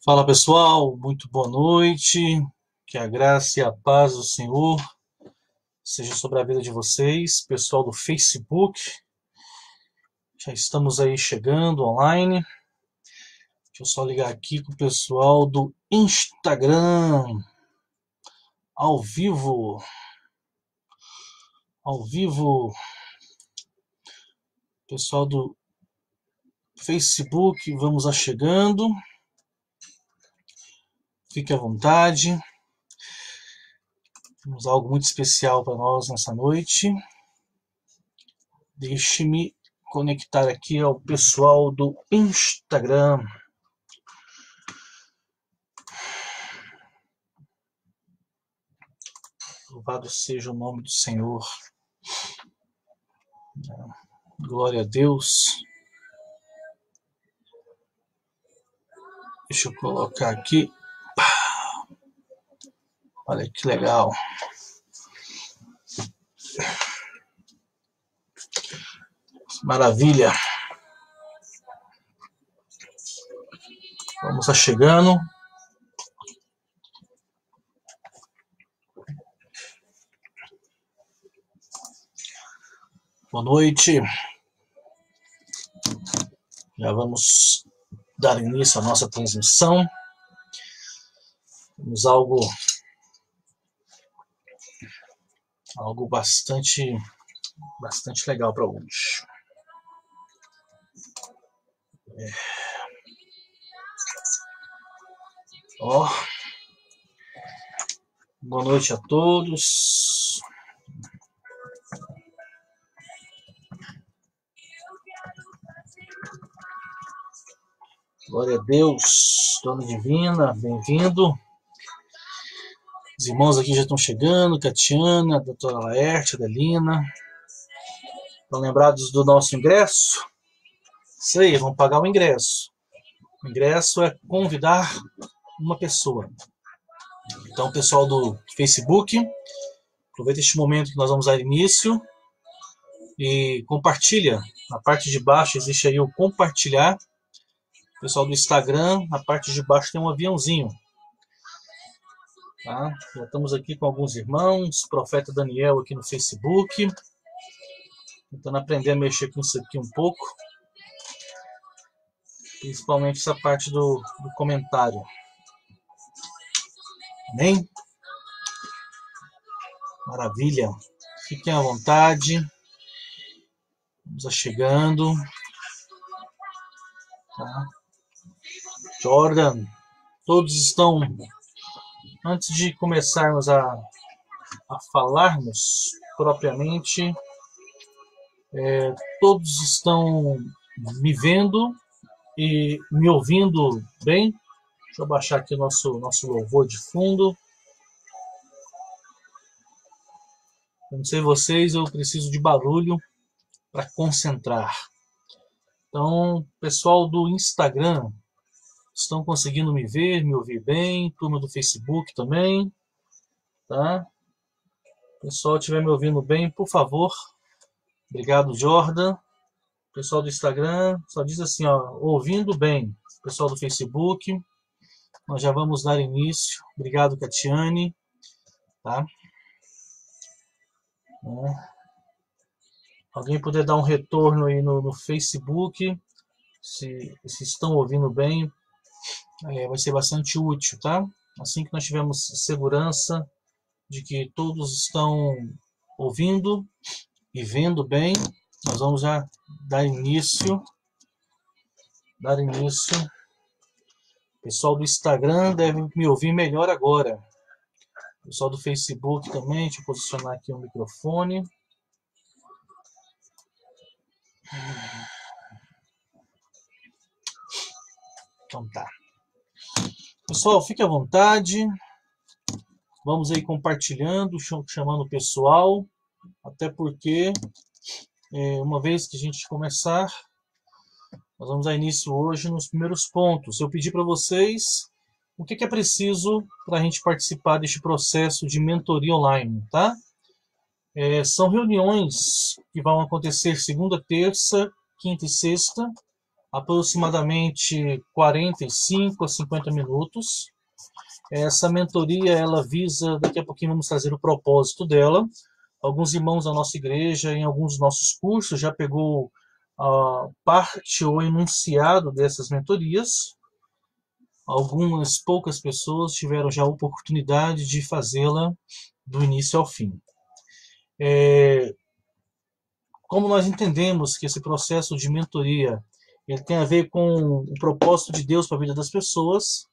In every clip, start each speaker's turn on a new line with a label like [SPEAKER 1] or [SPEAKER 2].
[SPEAKER 1] Fala pessoal, muito boa noite. Que a graça e a paz do Senhor seja sobre a vida de vocês, pessoal do Facebook. Já estamos aí chegando online. Deixa eu só ligar aqui com o pessoal do Instagram. Ao vivo. Ao vivo. Pessoal do Facebook, vamos lá chegando. Fique à vontade. Temos algo muito especial para nós nessa noite. Deixe-me conectar aqui ao pessoal do Instagram. Louvado seja o nome do Senhor. Glória a Deus. Deixa eu colocar aqui. Olha que legal. Maravilha. Vamos lá chegando. Boa noite. Já vamos dar início à nossa transmissão. Temos algo bastante legal para hoje. Boa noite a todos. Glória a Deus, Dona Divina, bem-vindo. Os irmãos aqui já estão chegando, Catiana, a doutora Laerte, Adelina. Estão lembrados do nosso ingresso? Isso aí, vamos pagar o ingresso. O ingresso é convidar uma pessoa. Então, pessoal do Facebook, aproveita este momento que nós vamos dar início e compartilha. Na parte de baixo existe aí o compartilhar. Pessoal do Instagram, na parte de baixo tem um aviãozinho. Tá? Já estamos aqui com alguns irmãos, Profeta Daniel aqui no Facebook, tentando aprender a mexer com isso aqui um pouco, principalmente essa parte do comentário. Amém? Maravilha. Fiquem à vontade. Vamos chegando. Tá? Jordan, todos estão... Antes de começarmos a falarmos propriamente, todos estão me vendo e me ouvindo bem? Deixa eu baixar aqui o nosso louvor de fundo. Eu não sei vocês, eu preciso de barulho para concentrar. Então, pessoal do Instagram, estão conseguindo me ver, me ouvir bem? Turma do Facebook também, tá? Pessoal, estiver me ouvindo bem, por favor. Obrigado, Jordan. Pessoal do Instagram, só diz assim, ó, ouvindo bem. Pessoal do Facebook, nós já vamos dar início. Obrigado, Catiane. Tá? Alguém puder dar um retorno aí no Facebook, se estão ouvindo bem, vai ser bastante útil, tá? Assim que nós tivermos segurança de que todos estão ouvindo e vendo bem, nós vamos já dar início. O pessoal do Instagram deve me ouvir melhor agora. O pessoal do Facebook também, deixa eu posicionar aqui o microfone. Então tá. Pessoal, fique à vontade. Vamos aí compartilhando, chamando o pessoal. Até porque, uma vez que a gente começar, nós vamos dar início hoje nos primeiros pontos. Eu pedi para vocês O que é preciso para a gente participar deste processo de mentoria online, tá? São reuniões que vão acontecer segunda, terça, quinta e sexta, aproximadamente 45 a 50 minutos. Essa mentoria, ela visa, daqui a pouquinho vamos trazer o propósito dela. Alguns irmãos da nossa igreja, em alguns dos nossos cursos, já pegou parte ou enunciado dessas mentorias. Algumas poucas pessoas tiveram já a oportunidade de fazê-la do início ao fim. Como nós entendemos que esse processo de mentoria ele tem a ver com o propósito de Deus para a vida das pessoas,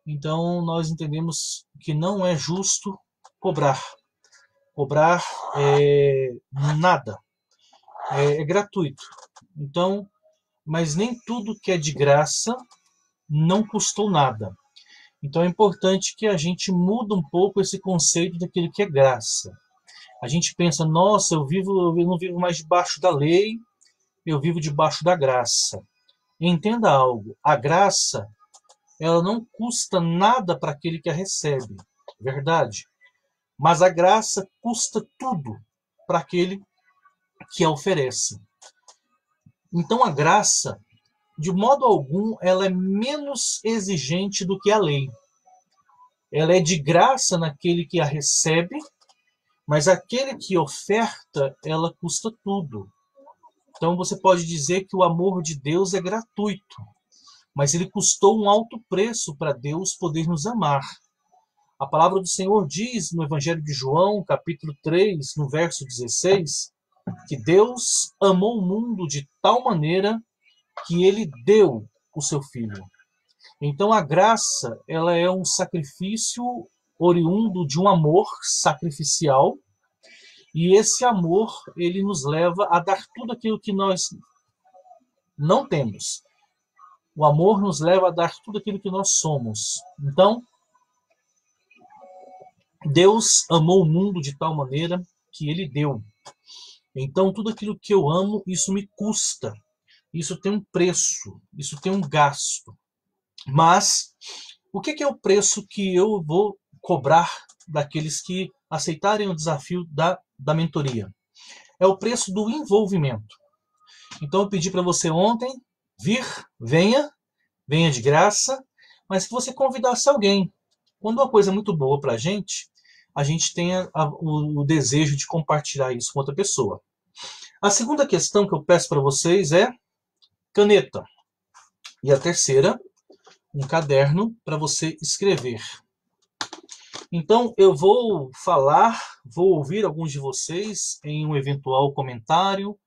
[SPEAKER 1] então nós entendemos que não é justo cobrar. Cobrar nada. É gratuito. Então, mas nem tudo que é de graça não custou nada. Então é importante que a gente mude um pouco esse conceito daquilo que é graça. A gente pensa, nossa, eu não vivo mais debaixo da lei, eu vivo debaixo da graça. Entenda algo, a graça, ela não custa nada para aquele que a recebe, verdade? Mas a graça custa tudo para aquele que a oferece. Então a graça, de modo algum, ela é menos exigente do que a lei. Ela é de graça naquele que a recebe, mas aquele que oferta, ela custa tudo. Então você pode dizer que o amor de Deus é gratuito, mas ele custou um alto preço para Deus poder nos amar. A palavra do Senhor diz no Evangelho de João, capítulo 3, no verso 16, que Deus amou o mundo de tal maneira que ele deu o seu Filho. Então a graça, ela é um sacrifício oriundo de um amor sacrificial, e esse amor, ele nos leva a dar tudo aquilo que nós não temos. O amor nos leva a dar tudo aquilo que nós somos. Então, Deus amou o mundo de tal maneira que ele deu. Então, tudo aquilo que eu amo, isso me custa. Isso tem um preço, isso tem um gasto. Mas, o que é o preço que eu vou cobrar daqueles que aceitarem o desafio da mentoria? É o preço do envolvimento. Então, eu pedi para você ontem venha de graça, mas que você convidasse alguém. Quando uma coisa é muito boa para a gente tem o desejo de compartilhar isso com outra pessoa. A segunda questão que eu peço para vocês é caneta. E a terceira, um caderno para você escrever. Então, eu vou ouvir alguns de vocês em um eventual comentário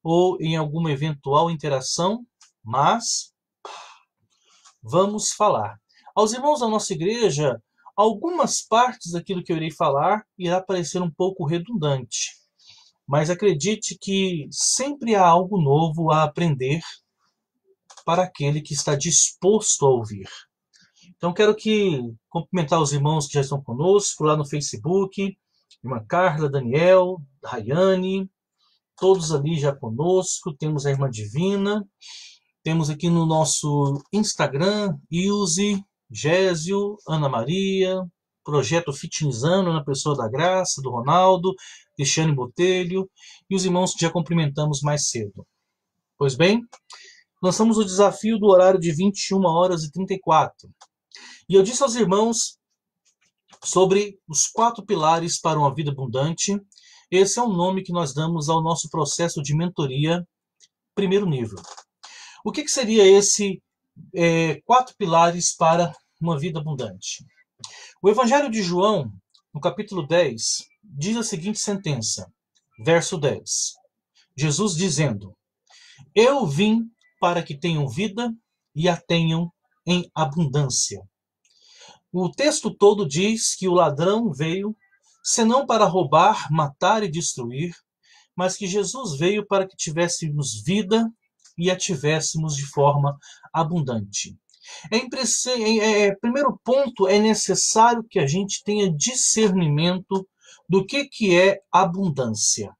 [SPEAKER 1] ou em alguma eventual interação, mas vamos falar. Aos irmãos da nossa igreja, algumas partes daquilo que eu irei falar irá parecer um pouco redundante, mas acredite que sempre há algo novo a aprender para aquele que está disposto a ouvir. Então quero cumprimentar os irmãos que já estão conosco lá no Facebook, irmã Carla, Daniel, Rayane, todos ali já conosco, temos a irmã Divina, temos aqui no nosso Instagram, Ilse, Gésio, Ana Maria, Projeto Fitnessando na pessoa da Graça, do Ronaldo, Cristiane Botelho e os irmãos que já cumprimentamos mais cedo. Pois bem, lançamos o desafio do horário de 21h34. E eu disse aos irmãos sobre os 4 pilares para uma vida abundante. Esse é o nome que nós damos ao nosso processo de mentoria primeiro nível. O que seria esse 4 pilares para uma vida abundante? O Evangelho de João, no capítulo 10, diz a seguinte sentença, verso 10. Jesus dizendo, eu vim para que tenham vida e a tenham em abundância. O texto todo diz que o ladrão veio, senão para roubar, matar e destruir, mas que Jesus veio para que tivéssemos vida e a tivéssemos de forma abundante. Primeiro ponto, é necessário que a gente tenha discernimento do que é abundância.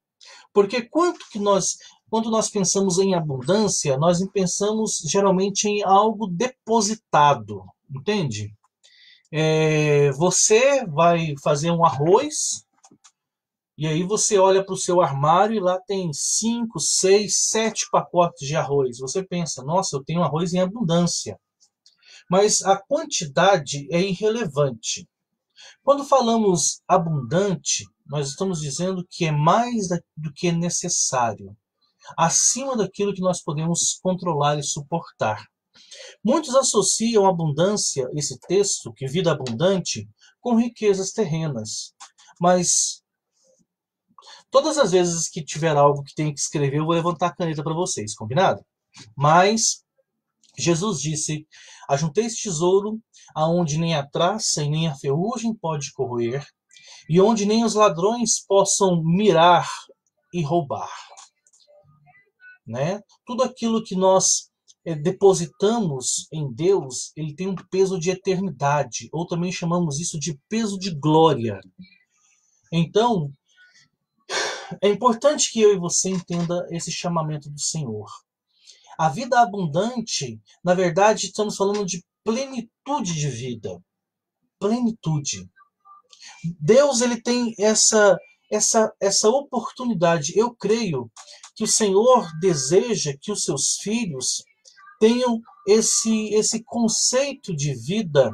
[SPEAKER 1] Porque quando nós pensamos em abundância, nós pensamos geralmente em algo depositado, entende? Você vai fazer um arroz, e aí você olha para o seu armário e lá tem 5, 6, 7 pacotes de arroz. Você pensa, nossa, eu tenho arroz em abundância. Mas a quantidade é irrelevante. Quando falamos abundante, nós estamos dizendo que é mais do que necessário, acima daquilo que nós podemos controlar e suportar. Muitos associam abundância, esse texto, que vida abundante, com riquezas terrenas. Mas todas as vezes que tiver algo que tenha que escrever, eu vou levantar a caneta para vocês, combinado? Mas Jesus disse: ajunteis tesouro aonde nem a traça e nem a ferrugem pode corroer, e onde nem os ladrões possam mirar e roubar. Né? Tudo aquilo que nós depositamos em Deus, ele tem um peso de eternidade, ou também chamamos isso de peso de glória. Então, é importante que eu e você entenda esse chamamento do Senhor. A vida abundante, na verdade, estamos falando de plenitude de vida. Plenitude. Deus, ele tem essa oportunidade. Eu creio que o Senhor deseja que os seus filhos tenham esse conceito de vida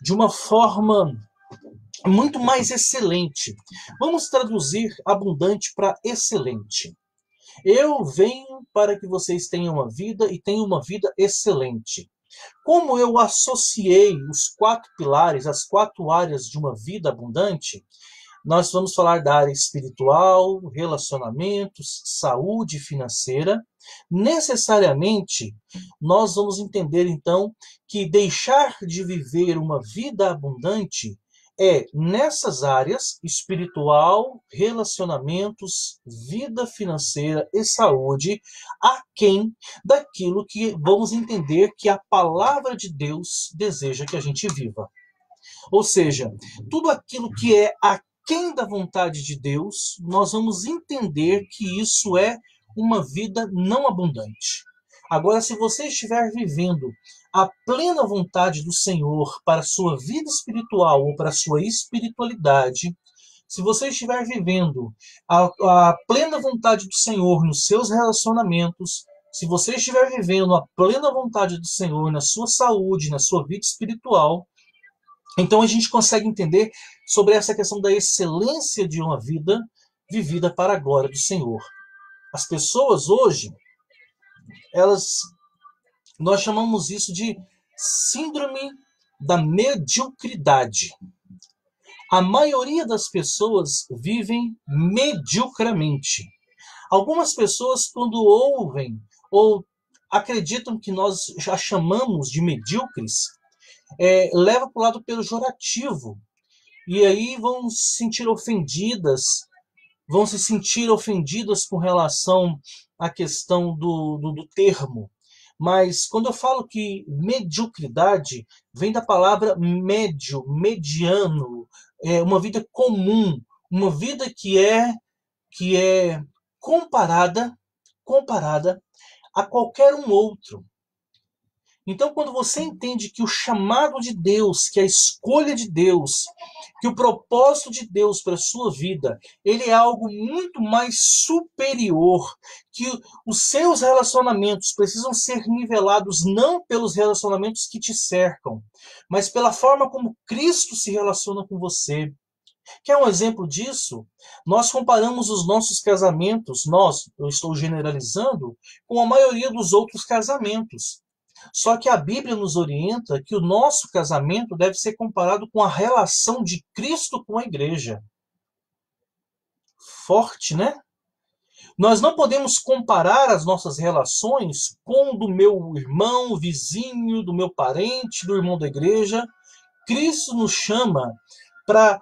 [SPEAKER 1] de uma forma muito mais excelente. Vamos traduzir abundante para excelente. Eu venho para que vocês tenham uma vida e tenham uma vida excelente. Como eu associei os 4 pilares, as 4 áreas de uma vida abundante, nós vamos falar da área espiritual, relacionamentos, saúde financeira. Necessariamente, nós vamos entender então que deixar de viver uma vida abundante é nessas áreas, espiritual, relacionamentos, vida financeira e saúde, aquém daquilo que vamos entender que a palavra de Deus deseja que a gente viva. Ou seja, tudo aquilo que é aquém da vontade de Deus, nós vamos entender que isso é uma vida não abundante. Agora, se você estiver vivendo a plena vontade do Senhor para a sua vida espiritual ou para a sua espiritualidade, se você estiver vivendo a plena vontade do Senhor nos seus relacionamentos, se você estiver vivendo a plena vontade do Senhor na sua saúde, na sua vida espiritual, então a gente consegue entender sobre essa questão da excelência de uma vida vivida para a glória do Senhor. As pessoas hoje, nós chamamos isso de síndrome da mediocridade. A maioria das pessoas vivem mediocramente. Algumas pessoas, quando ouvem ou acreditam que nós já chamamos de medíocres, leva para o lado pejorativo. E aí vão se sentir ofendidas com relação à questão do termo. Mas quando eu falo que mediocridade vem da palavra médio, mediano, uma vida comum, uma vida que é comparada a qualquer um outro. Então, quando você entende que o chamado de Deus, que a escolha de Deus, que o propósito de Deus para a sua vida, ele é algo muito mais superior, que os seus relacionamentos precisam ser nivelados não pelos relacionamentos que te cercam, mas pela forma como Cristo se relaciona com você. Quer um exemplo disso? Nós comparamos os nossos casamentos, eu estou generalizando, com a maioria dos outros casamentos. Só que a Bíblia nos orienta que o nosso casamento deve ser comparado com a relação de Cristo com a igreja. Forte, né? Nós não podemos comparar as nossas relações com o do meu irmão, vizinho, do meu parente, do irmão da igreja. Cristo nos chama para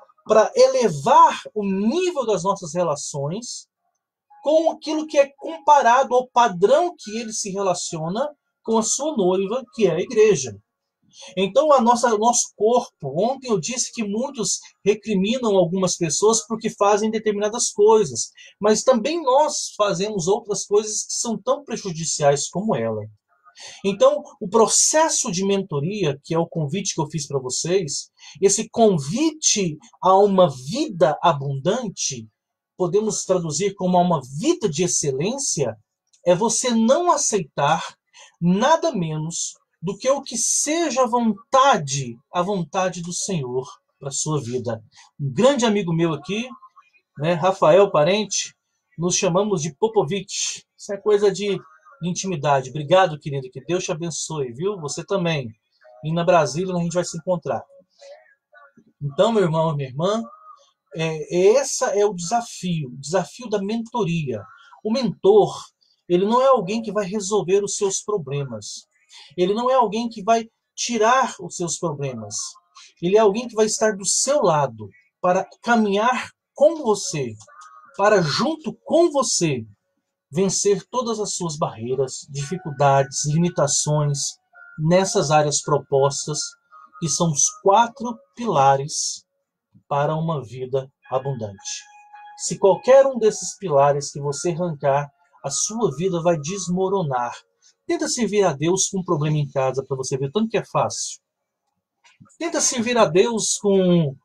[SPEAKER 1] elevar o nível das nossas relações com aquilo que é comparado ao padrão que ele se relaciona com a sua noiva, que é a igreja. Então, o nosso corpo, ontem eu disse que muitos recriminam algumas pessoas porque fazem determinadas coisas, mas também nós fazemos outras coisas que são tão prejudiciais como ela. Então, o processo de mentoria, que é o convite que eu fiz para vocês, esse convite a uma vida abundante, podemos traduzir como a uma vida de excelência, é você não aceitar nada menos do que o que seja a vontade do Senhor para a sua vida. Um grande amigo meu aqui, né, Rafael Parente, nos chamamos de Popovich. Isso é coisa de intimidade. Obrigado, querido, que Deus te abençoe, viu? Você também. E na Brasília a gente vai se encontrar. Então, meu irmão e minha irmã, esse é o desafio da mentoria. O mentor, ele não é alguém que vai resolver os seus problemas. Ele não é alguém que vai tirar os seus problemas. Ele é alguém que vai estar do seu lado para caminhar com você, para junto com você vencer todas as suas barreiras, dificuldades, limitações nessas áreas propostas, que são os 4 pilares para uma vida abundante. Se qualquer um desses pilares que você arrancar, a sua vida vai desmoronar. Tenta servir a Deus com um problema em casa para você ver tanto que é fácil. Tenta servir a Deus com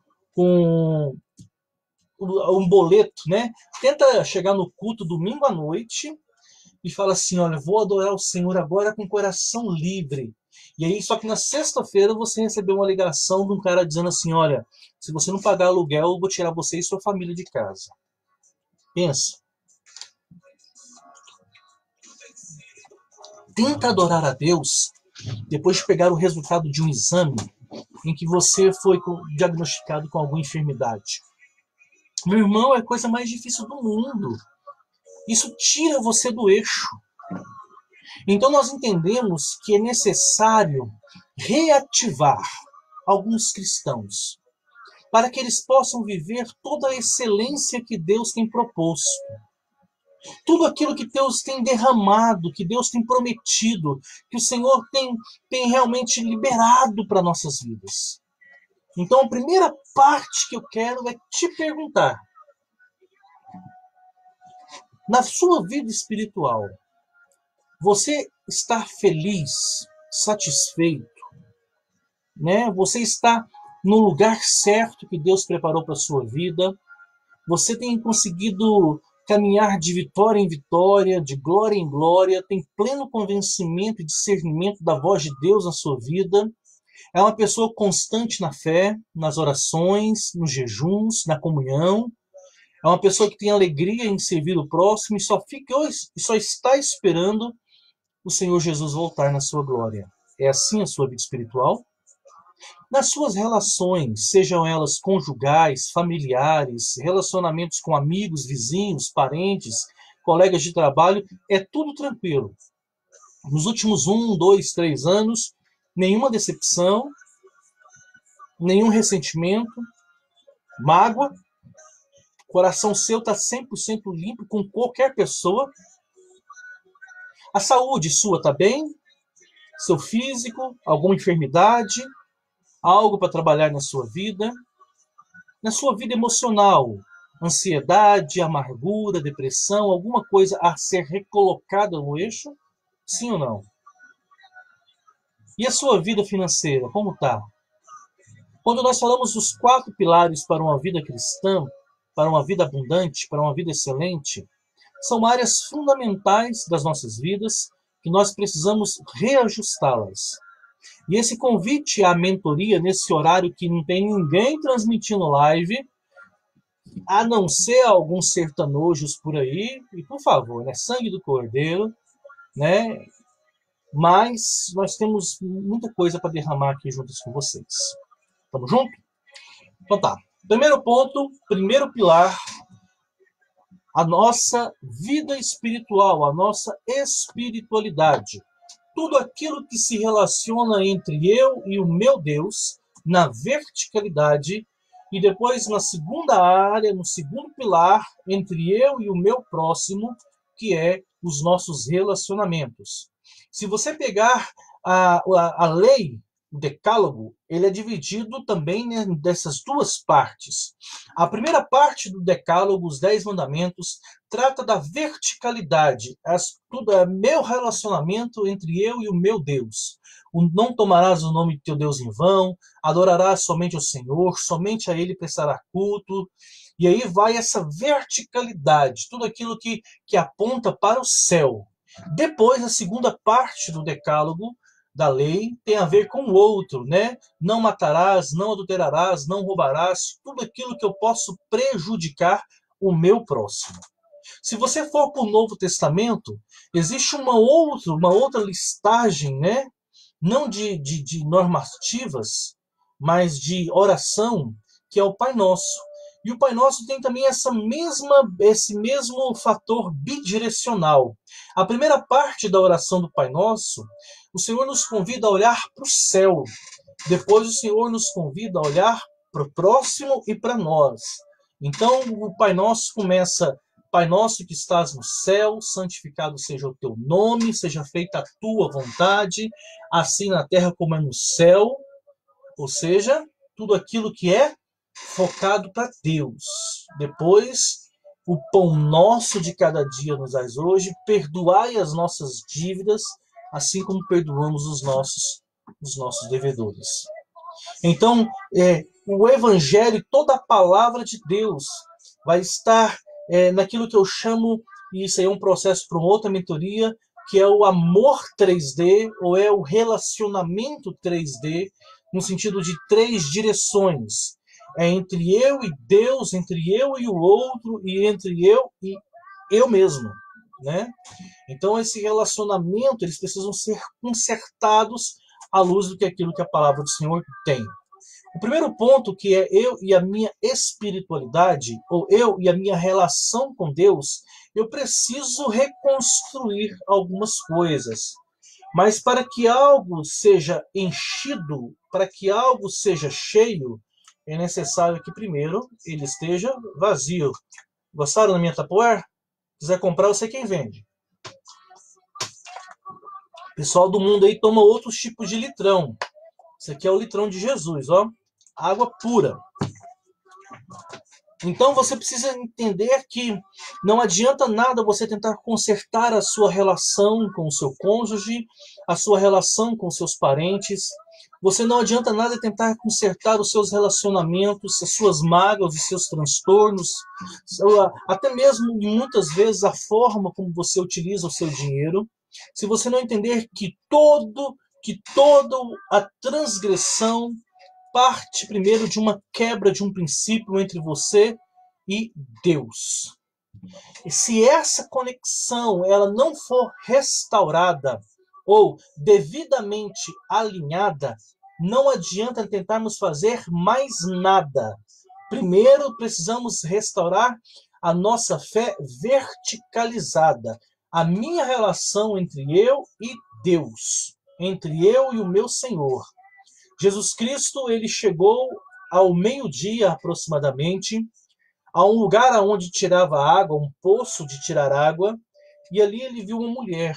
[SPEAKER 1] um boleto, né? Tenta chegar no culto domingo à noite e fala assim, olha, vou adorar o Senhor agora com o coração livre. E aí, só que na sexta-feira você recebeu uma ligação de um cara dizendo assim, olha, se você não pagar aluguel, eu vou tirar você e sua família de casa. Pensa. Tenta adorar a Deus depois de pegar o resultado de um exame em que você foi diagnosticado com alguma enfermidade. Meu irmão, é a coisa mais difícil do mundo. Isso tira você do eixo. Então nós entendemos que é necessário reativar alguns cristãos para que eles possam viver toda a excelência que Deus tem proposto. Tudo aquilo que Deus tem derramado, que Deus tem prometido, que o Senhor tem realmente liberado para nossas vidas. Então a primeira parte que eu quero é te perguntar, na sua vida espiritual, você está feliz, satisfeito, né? Você está no lugar certo que Deus preparou para a sua vida? Você tem conseguido caminhar de vitória em vitória, de glória em glória, tem pleno convencimento e discernimento da voz de Deus na sua vida? É uma pessoa constante na fé, nas orações, nos jejuns, na comunhão? É uma pessoa que tem alegria em servir o próximo e só está esperando o Senhor Jesus voltar na sua glória? É assim a sua vida espiritual? Nas suas relações, sejam elas conjugais, familiares, relacionamentos com amigos, vizinhos, parentes, colegas de trabalho, é tudo tranquilo. Nos últimos 1, 2, 3 anos, nenhuma decepção, nenhum ressentimento, mágoa, o coração seu está 100% limpo com qualquer pessoa. A saúde sua está bem? Seu físico, alguma enfermidade, algo para trabalhar na sua vida? Na sua vida emocional, ansiedade, amargura, depressão, alguma coisa a ser recolocada no eixo? Sim ou não? E a sua vida financeira, como está? Quando nós falamos dos 4 pilares para uma vida cristã, para uma vida abundante, para uma vida excelente, são áreas fundamentais das nossas vidas que nós precisamos reajustá-las. E esse convite à mentoria, nesse horário que não tem ninguém transmitindo live, a não ser alguns sertanojos por aí, e por favor, né, sangue do cordeiro, né? Mas nós temos muita coisa para derramar aqui juntos com vocês. Tamo junto? Então tá. Primeiro ponto, primeiro pilar, a nossa vida espiritual, a nossa espiritualidade. Tudo aquilo que se relaciona entre eu e o meu Deus, na verticalidade, e depois na segunda área, no segundo pilar, entre eu e o meu próximo, que é os nossos relacionamentos. Se você pegar a lei, o Decálogo, ele é dividido também, né, dessas duas partes. A primeira parte do Decálogo, os 10 mandamentos, trata da verticalidade, tudo é meu relacionamento entre eu e o meu Deus. Não tomarás o nome de teu Deus em vão, adorarás somente o Senhor, somente a Ele prestará culto. E aí vai essa verticalidade, tudo aquilo que aponta para o céu. Depois, a segunda parte do Decálogo, da lei, tem a ver com o outro, né? Não matarás, não adulterarás, não roubarás, tudo aquilo que eu posso prejudicar o meu próximo. Se você for para o Novo Testamento, existe uma outra listagem, né? Não de normativas, mas de oração, que é o Pai Nosso. E o Pai Nosso tem também esse mesmo fator bidirecional. A primeira parte da oração do Pai Nosso, o Senhor nos convida a olhar para o céu. Depois o Senhor nos convida a olhar para o próximo e para nós. Então o Pai Nosso começa: Pai nosso que estás no céu, santificado seja o teu nome, seja feita a tua vontade, assim na terra como é no céu. Ou seja, tudo aquilo que é focado para Deus. Depois, o pão nosso de cada dia nos dais hoje, perdoai as nossas dívidas, assim como perdoamos os nossos devedores. Então, o Evangelho, toda a palavra de Deus, vai estar naquilo que eu chamo, e isso aí é um processo para uma outra mentoria, que é o amor 3D, ou é o relacionamento 3D, no sentido de 3 direções. É entre eu e Deus, entre eu e o outro, e entre eu e eu mesmo, né? Então, esse relacionamento, eles precisam ser consertados à luz do que aquilo que a palavra do Senhor tem. O primeiro ponto, que é eu e a minha espiritualidade, ou eu e a minha relação com Deus, eu preciso reconstruir algumas coisas. Mas para que algo seja enchido, para que algo seja cheio, é necessário que primeiro ele esteja vazio. Gostaram da minha Tupperware? Se quiser comprar, eu sei quem vende. O pessoal do mundo aí toma outros tipos de litrão. Esse aqui é o litrão de Jesus, ó. Água pura. Então você precisa entender que não adianta nada você tentar consertar a sua relação com o seu cônjuge, a sua relação com seus parentes. Você não adianta nada tentar consertar os seus relacionamentos, as suas mágoas, os seus transtornos, até mesmo muitas vezes a forma como você utiliza o seu dinheiro. Se você não entender que toda a transgressão parte primeiro de uma quebra de um princípio entre você e Deus. E se essa conexão ela não for restaurada ou devidamente alinhada, não adianta tentarmos fazer mais nada. Primeiro precisamos restaurar a nossa fé verticalizada, a minha relação entre eu e Deus, entre eu e o meu Senhor. Jesus Cristo, ele chegou ao meio-dia aproximadamente, a um lugar onde tirava água, um poço de tirar água, e ali ele viu uma mulher.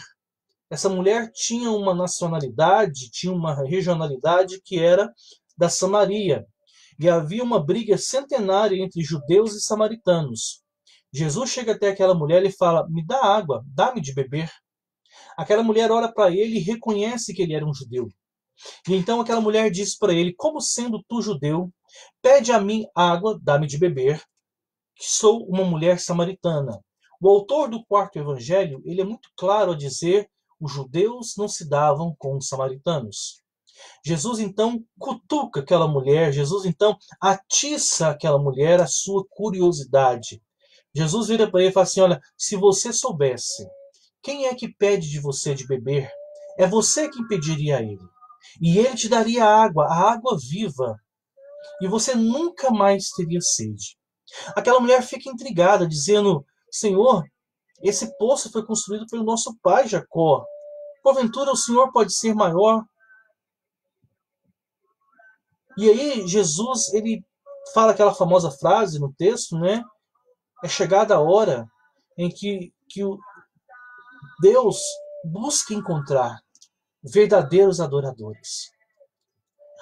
[SPEAKER 1] Essa mulher tinha uma nacionalidade, tinha uma regionalidade que era da Samaria, e havia uma briga centenária entre judeus e samaritanos. Jesus chega até aquela mulher e fala: me dá água, dá-me de beber. Aquela mulher olha para ele e reconhece que ele era um judeu. E então aquela mulher diz para ele: como sendo tu judeu, pede a mim água, dá-me de beber, que sou uma mulher samaritana. O autor do quarto evangelho, ele é muito claro a dizer: os judeus não se davam com os samaritanos. Jesus então cutuca aquela mulher, Jesus então atiça aquela mulher a sua curiosidade. Jesus vira para ele e fala assim: olha, se você soubesse quem é que pede de você de beber, é você quem pediria a ele. E ele te daria água, a água viva. E você nunca mais teria sede. Aquela mulher fica intrigada, dizendo: Senhor, esse poço foi construído pelo nosso pai Jacó. Porventura o Senhor pode ser maior? E aí Jesus, ele fala aquela famosa frase no texto, né? É chegada a hora em que o Deus busca encontrar verdadeiros adoradores.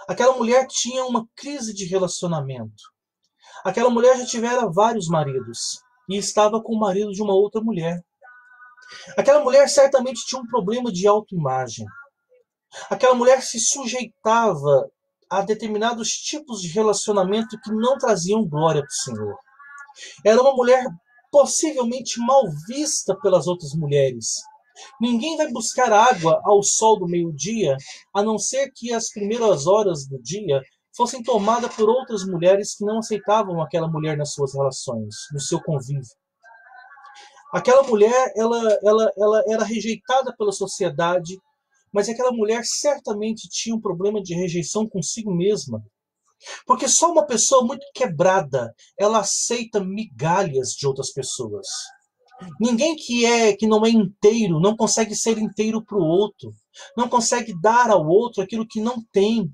[SPEAKER 1] Aquela mulher tinha uma crise de relacionamento. Aquela mulher já tivera vários maridos e estava com o marido de uma outra mulher. Aquela mulher certamente tinha um problema de autoimagem. Aquela mulher se sujeitava a determinados tipos de relacionamento que não traziam glória para o Senhor. Era uma mulher possivelmente mal vista pelas outras mulheres. Ninguém vai buscar água ao sol do meio-dia, a não ser que as primeiras horas do dia fossem tomadas por outras mulheres que não aceitavam aquela mulher nas suas relações, no seu convívio. Aquela mulher, ela era rejeitada pela sociedade, mas aquela mulher certamente tinha um problema de rejeição consigo mesma. Porque só uma pessoa muito quebrada, ela aceita migalhas de outras pessoas. Ninguém que não é inteiro não consegue ser inteiro para o outro. Não consegue dar ao outro aquilo que não tem.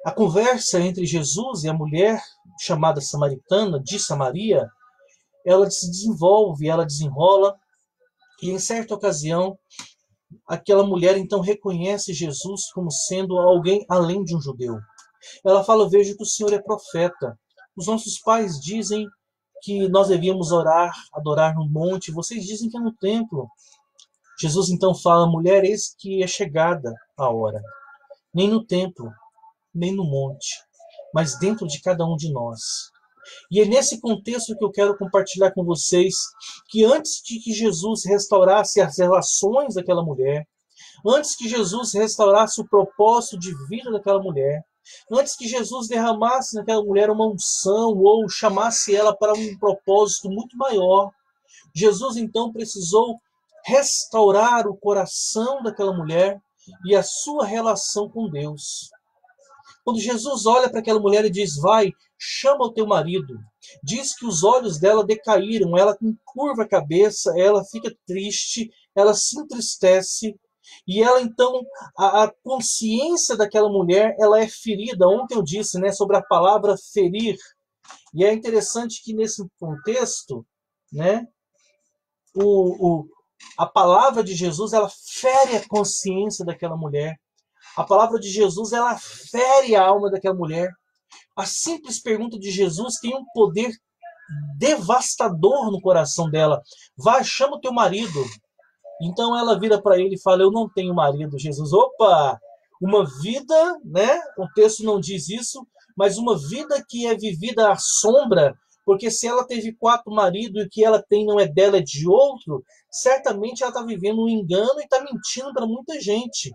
[SPEAKER 1] A conversa entre Jesus e a mulher chamada samaritana, de Samaria, ela se desenvolve, ela desenrola, e em certa ocasião, aquela mulher então reconhece Jesus como sendo alguém além de um judeu. Ela fala: vejo que o Senhor é profeta. Os nossos pais dizem que nós devíamos orar, adorar no monte. Vocês dizem que é no templo. Jesus então fala: mulher, eis que é chegada a hora. Nem no templo, nem no monte, mas dentro de cada um de nós. E é nesse contexto que eu quero compartilhar com vocês que antes de que Jesus restaurasse as relações daquela mulher, antes que Jesus restaurasse o propósito de vida daquela mulher, antes que Jesus derramasse naquela mulher uma unção ou chamasse ela para um propósito muito maior, Jesus então precisou restaurar o coração daquela mulher e a sua relação com Deus. Quando Jesus olha para aquela mulher e diz: vai, chama o teu marido, diz que os olhos dela decaíram, ela curva a cabeça, ela fica triste, ela se entristece, e ela então, a consciência daquela mulher, ela é ferida. Ontem eu disse, né, sobre a palavra ferir, e é interessante que nesse contexto, né, a palavra de Jesus, ela fere a consciência daquela mulher. A palavra de Jesus, ela fere a alma daquela mulher. A simples pergunta de Jesus tem um poder devastador no coração dela. Vai, chama o teu marido. Então ela vira para ele e fala: eu não tenho marido. Jesus: opa! Uma vida, né? O texto não diz isso, mas uma vida que é vivida à sombra, porque se ela teve 4 maridos e o que ela tem não é dela, é de outro, certamente ela está vivendo um engano e está mentindo para muita gente.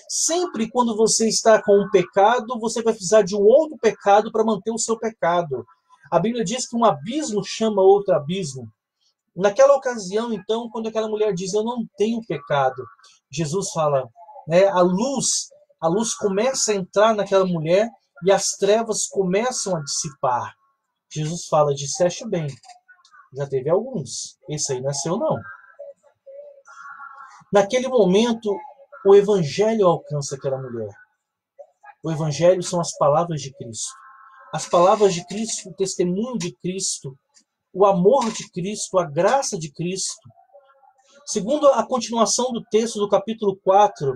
[SPEAKER 1] Sempre quando você está com um pecado, você vai precisar de um outro pecado para manter o seu pecado. A Bíblia diz que um abismo chama outro abismo. Naquela ocasião, então, quando aquela mulher diz: eu não tenho pecado, Jesus fala, né, a luz começa a entrar naquela mulher e as trevas começam a dissipar. Jesus fala: disseste bem, já teve alguns, esse aí nasceu não. Naquele momento, o evangelho alcança aquela mulher. O evangelho são as palavras de Cristo. As palavras de Cristo, o testemunho de Cristo, o amor de Cristo, a graça de Cristo. Segundo a continuação do texto do capítulo 4,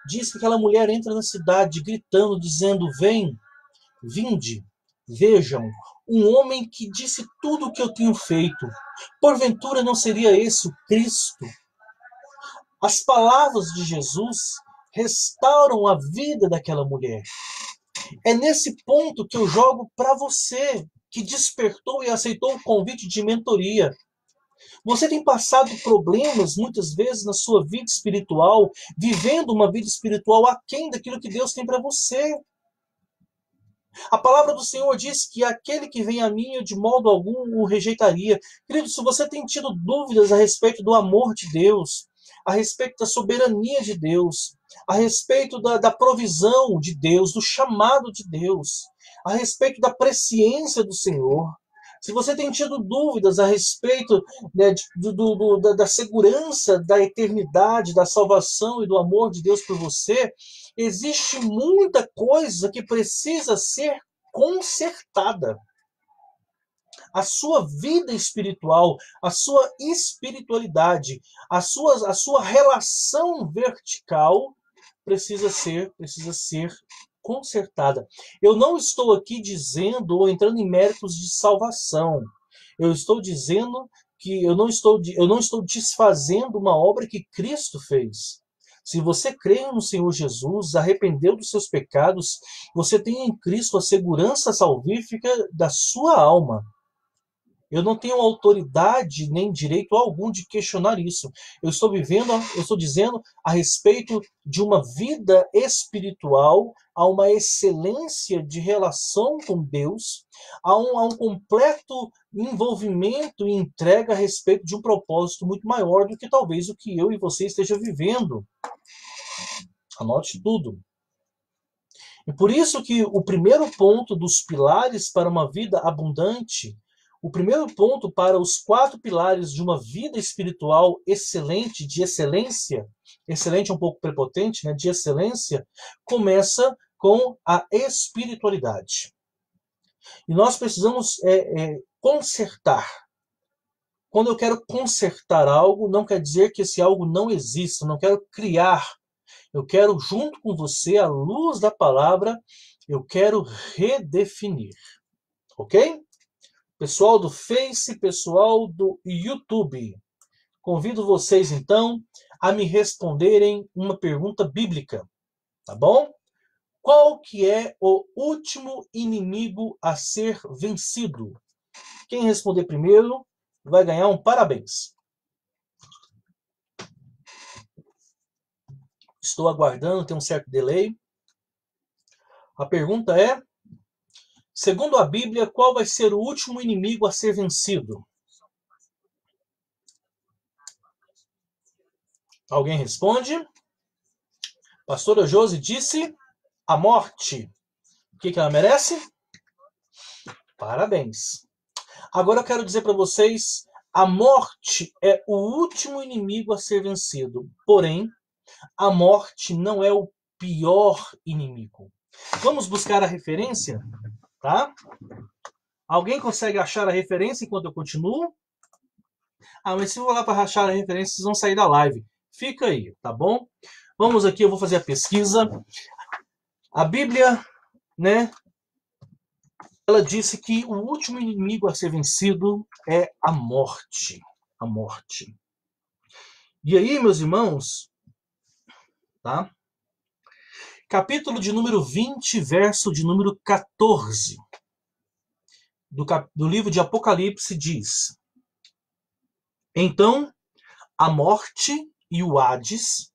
[SPEAKER 1] diz que aquela mulher entra na cidade gritando, dizendo: vem, vinde, vejam, um homem que disse tudo o que eu tenho feito. Porventura não seria esse o Cristo? As palavras de Jesus restauram a vida daquela mulher. É nesse ponto que eu jogo para você, que despertou e aceitou o convite de mentoria. Você tem passado problemas, muitas vezes, na sua vida espiritual, vivendo uma vida espiritual aquém daquilo que Deus tem para você. A palavra do Senhor diz que aquele que vem a mim, eu de modo algum o rejeitaria. Querido, se você tem tido dúvidas a respeito do amor de Deus, a respeito da soberania de Deus, a respeito da provisão de Deus, do chamado de Deus, a respeito da presciência do Senhor, se você tem tido dúvidas a respeito, né, da segurança da eternidade, da salvação e do amor de Deus por você, existe muita coisa que precisa ser consertada. A sua vida espiritual, a sua espiritualidade, a sua relação vertical precisa ser consertada. Eu não estou aqui dizendo ou entrando em méritos de salvação. Eu estou dizendo que eu não estou desfazendo uma obra que Cristo fez. Se você crê no Senhor Jesus, arrependeu dos seus pecados, você tem em Cristo a segurança salvífica da sua alma. Eu não tenho autoridade nem direito algum de questionar isso. Eu estou dizendo a respeito de uma vida espiritual, a uma excelência de relação com Deus, a um completo envolvimento e entrega a respeito de um propósito muito maior do que talvez o que eu e você esteja vivendo. Anote tudo. E por isso que o primeiro ponto dos pilares para uma vida abundante, o primeiro ponto para os 4 pilares de uma vida espiritual excelente, de excelência, excelente é um pouco prepotente, né, de excelência, começa com a espiritualidade. E nós precisamos consertar. Quando eu quero consertar algo, não quer dizer que esse algo não exista, não quero criar. Eu quero, junto com você, à luz da palavra, eu quero redefinir. Ok? Pessoal do Face, pessoal do YouTube, convido vocês, então, a me responderem uma pergunta bíblica. Tá bom? Qual que é o último inimigo a ser vencido? Quem responder primeiro vai ganhar um parabéns. Estou aguardando, tem um certo delay. A pergunta é: segundo a Bíblia, qual vai ser o último inimigo a ser vencido? Alguém responde? Pastora Josi disse: a morte. O que ela merece? Parabéns. Agora eu quero dizer para vocês, a morte é o último inimigo a ser vencido. Porém, a morte não é o pior inimigo. Vamos buscar a referência? Tá? Alguém consegue achar a referência enquanto eu continuo? Mas se eu vou lá para achar a referência, vocês vão sair da live. Fica aí, tá bom? Vamos aqui, eu vou fazer a pesquisa. A Bíblia, né? Ela disse que o último inimigo a ser vencido é a morte. A morte. E aí, meus irmãos, tá? Capítulo de número 20, verso de número 14. Do livro de Apocalipse diz: então, a morte e o Hades.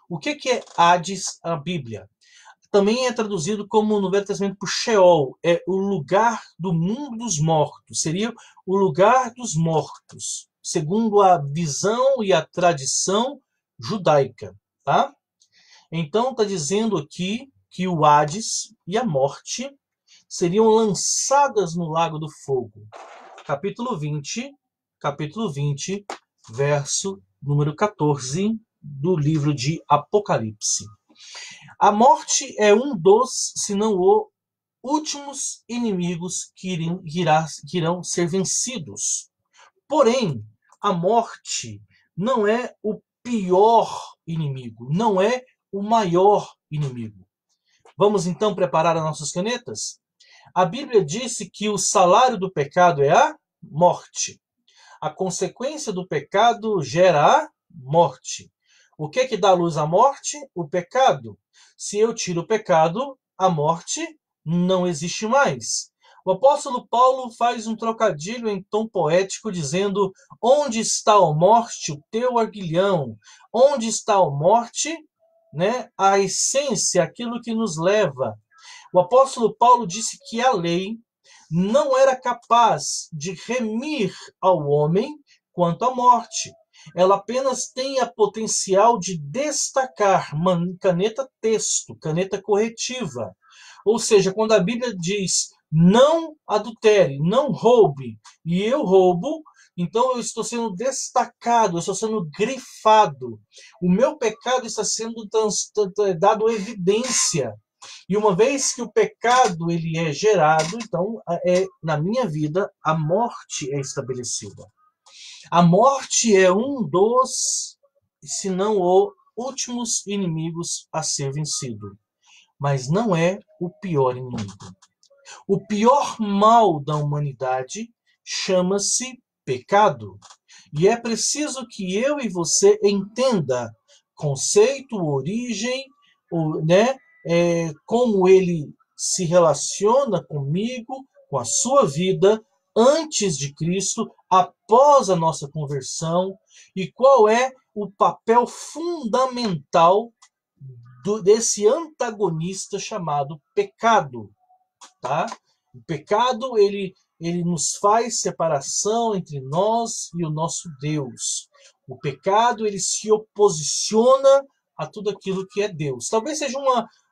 [SPEAKER 1] O que é Hades na Bíblia? Também é traduzido como no Velho Testamento por Sheol, é o lugar do mundo dos mortos, seria o lugar dos mortos, segundo a visão e a tradição judaica, tá? Então está dizendo aqui que o Hades e a morte seriam lançadas no lago do fogo. Capítulo 20, verso número 14 do livro de Apocalipse. A morte é um dos, se não o últimos inimigos que irão ser vencidos. Porém, a morte não é o pior inimigo, não é o maior inimigo. Vamos então preparar as nossas canetas? A Bíblia disse que o salário do pecado é a morte. A consequência do pecado gera a morte. O que dá luz à morte? O pecado. Se eu tiro o pecado, a morte não existe mais. O apóstolo Paulo faz um trocadilho em tom poético, dizendo: onde está a morte, o teu aguilhão? Onde está a morte, né? A essência, aquilo que nos leva. O apóstolo Paulo disse que a lei não era capaz de remir ao homem quanto à morte. Ela apenas tem a potencial de destacar, caneta texto, caneta corretiva. Ou seja, quando a Bíblia diz não adultere, não roube, e eu roubo, então eu estou sendo destacado, eu estou sendo grifado. O meu pecado está sendo dado evidência. E uma vez que o pecado ele é gerado, então na minha vida a morte é estabelecida. A morte é um dos, se não o últimos inimigos a ser vencido, mas não é o pior inimigo. O pior mal da humanidade chama-se pecado. E é preciso que eu e você entenda conceito, origem, como ele se relaciona comigo, com a sua vida, antes de Cristo, após a nossa conversão, e qual é o papel fundamental desse antagonista chamado pecado. Tá? O pecado, ele nos faz separação entre nós e o nosso Deus. O pecado, ele se oposiciona a tudo aquilo que é Deus. Talvez seja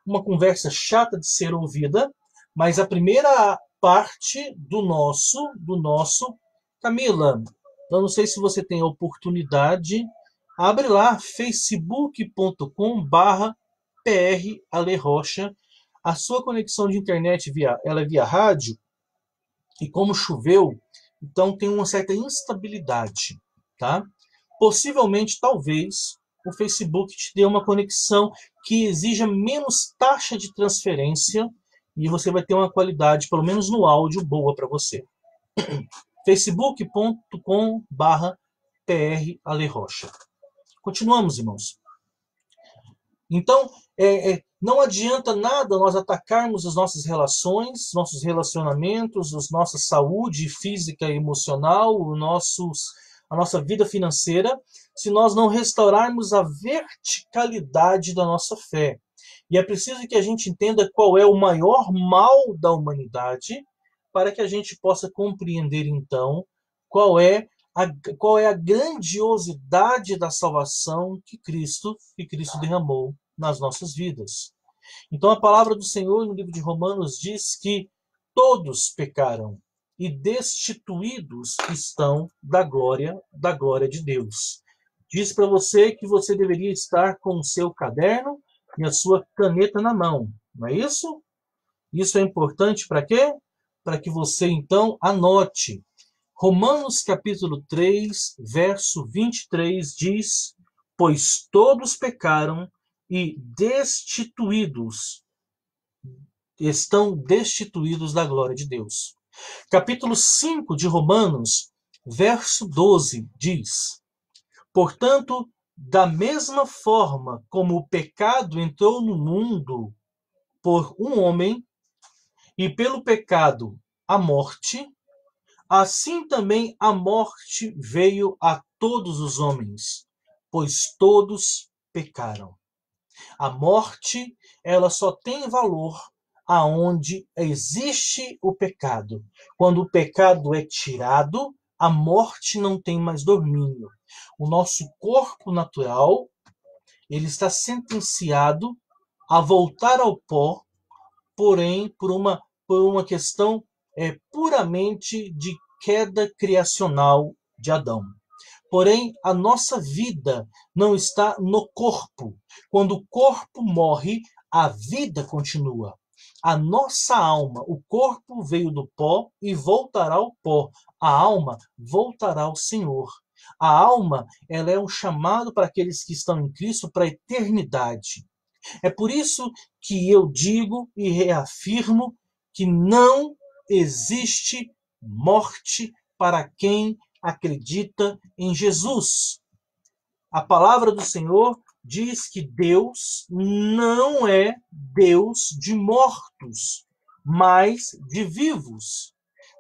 [SPEAKER 1] uma conversa chata de ser ouvida, mas a primeira parte do nosso Camila, eu não sei se você tem a oportunidade, abre lá, facebook.com/pralerocha. A sua conexão de internet ela é via rádio, e como choveu, então tem uma certa instabilidade, tá? Possivelmente, talvez, o Facebook te dê uma conexão que exija menos taxa de transferência e você vai ter uma qualidade, pelo menos no áudio, boa para você. facebook.com/pralerocha. Continuamos, irmãos. Então, não adianta nada nós atacarmos as nossas relações, nossos relacionamentos, a nossa saúde física e emocional, a nossa vida financeira, se nós não restaurarmos a verticalidade da nossa fé. E é preciso que a gente entenda qual é o maior mal da humanidade, para que a gente possa compreender, então, qual é a grandiosidade da salvação que Cristo derramou nas nossas vidas. Então a palavra do Senhor no livro de Romanos diz que todos pecaram e destituídos estão da glória de Deus. Diz para você que você deveria estar com o seu caderno e a sua caneta na mão, não é isso? Isso é importante para quê? Para que você então anote. Romanos capítulo 3, verso 23 diz: pois todos pecaram e estão destituídos da glória de Deus. Capítulo 5 de Romanos, verso 12 diz: portanto, da mesma forma como o pecado entrou no mundo por um homem, e pelo pecado a morte, assim também a morte veio a todos os homens, pois todos pecaram. A morte, ela só tem valor aonde existe o pecado. Quando o pecado é tirado, a morte não tem mais domínio. O nosso corpo natural, ele está sentenciado a voltar ao pó, porém por uma questão puramente de queda criacional de Adão. Porém, a nossa vida não está no corpo. Quando o corpo morre, a vida continua. A nossa alma, o corpo veio do pó e voltará ao pó. A alma voltará ao Senhor. A alma, ela é um chamado para aqueles que estão em Cristo para a eternidade. É por isso que eu digo e reafirmo que não existe morte para quem acredita em Jesus. A palavra do Senhor diz que Deus não é Deus de mortos, mas de vivos.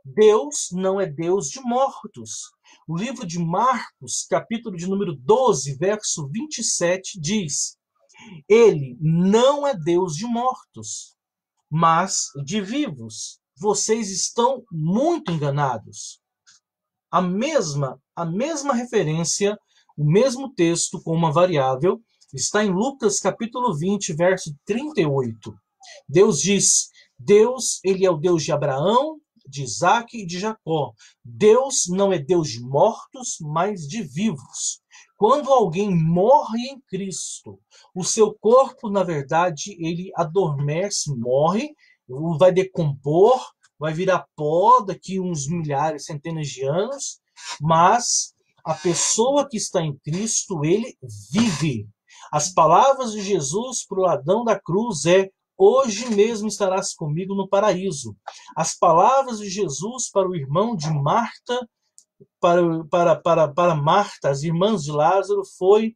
[SPEAKER 1] Deus não é Deus de mortos. O livro de Marcos, capítulo de número 12, verso 27, diz: ele não é Deus de mortos, mas de vivos. Vocês estão muito enganados. A mesma referência, o mesmo texto com uma variável, está em Lucas capítulo 20, verso 38. Deus diz: Deus, ele é o Deus de Abraão, de Isaac e de Jacó. Deus não é Deus de mortos, mas de vivos. Quando alguém morre em Cristo, o seu corpo, na verdade, ele adormece, morre, vai decompor, vai virar pó daqui uns milhares, centenas de anos, mas a pessoa que está em Cristo, ele vive. As palavras de Jesus para o ladrão da cruz é: hoje mesmo estarás comigo no paraíso. As palavras de Jesus para o irmão de Marta, para Marta, as irmãs de Lázaro, foi: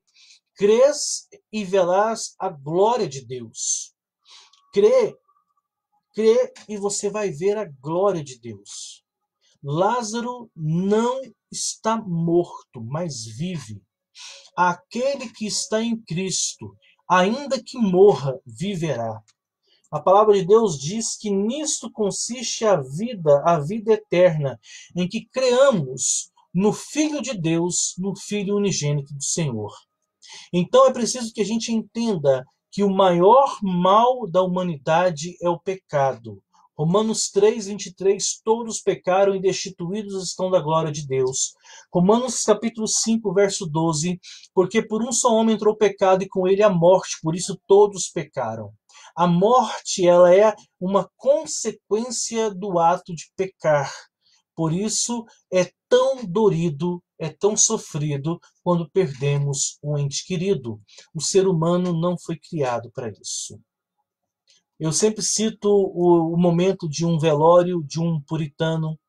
[SPEAKER 1] crês e verás a glória de Deus. Crê e você vai ver a glória de Deus. Lázaro não está morto, mas vive. Aquele que está em Cristo, ainda que morra, viverá. A palavra de Deus diz que nisto consiste a vida eterna, em que creamos no Filho de Deus, no Filho unigênito do Senhor. Então é preciso que a gente entenda que o maior mal da humanidade é o pecado. Romanos 3:23, todos pecaram e destituídos estão da glória de Deus. Romanos capítulo 5, verso 12, porque por um só homem entrou o pecado e com ele a morte, por isso todos pecaram. A morte, ela é uma consequência do ato de pecar. Por isso é tão dorido, é tão sofrido quando perdemos um ente querido. O ser humano não foi criado para isso. Eu sempre cito o momento de um velório de um puritano,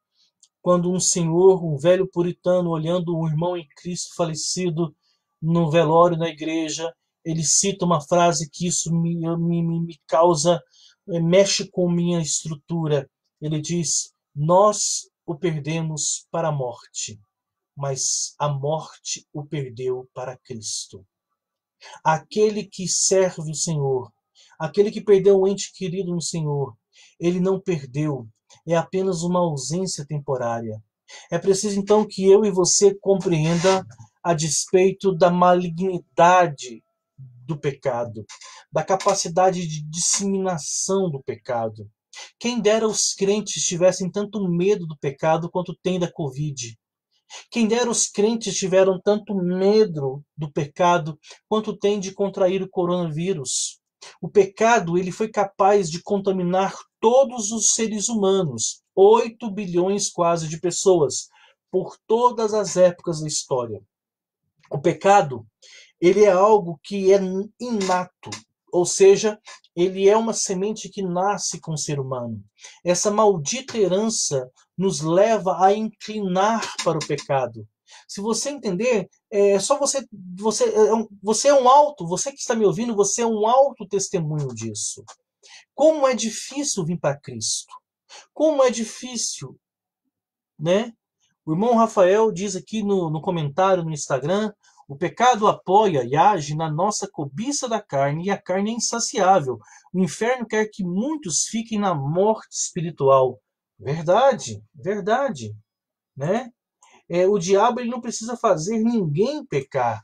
[SPEAKER 1] quando um senhor, um velho puritano, olhando um irmão em Cristo falecido no velório na igreja, ele cita uma frase que isso me causa, mexe com minha estrutura. Ele diz: nós o perdemos para a morte, mas a morte o perdeu para Cristo. Aquele que serve o Senhor, aquele que perdeu um ente querido no Senhor, ele não perdeu, é apenas uma ausência temporária. É preciso então que eu e você compreenda a despeito da malignidade do pecado, da capacidade de disseminação do pecado. Quem dera os crentes tivessem tanto medo do pecado quanto tem da Covid. Quem dera os crentes tiveram tanto medo do pecado quanto tem de contrair o coronavírus. O pecado, ele foi capaz de contaminar todos os seres humanos, 8 bilhões quase de pessoas, por todas as épocas da história. O pecado, ele é algo que é inato, ou seja, ele é uma semente que nasce com o ser humano. Essa maldita herança nos leva a inclinar para o pecado. Se você entender, é só você você que está me ouvindo, você é um alto testemunho disso. Como é difícil vir para Cristo. Como é difícil, né? O irmão Rafael diz aqui no comentário no Instagram: o pecado apoia e age na nossa cobiça da carne, e a carne é insaciável. O inferno quer que muitos fiquem na morte espiritual. Verdade, verdade, né? O diabo, ele não precisa fazer ninguém pecar.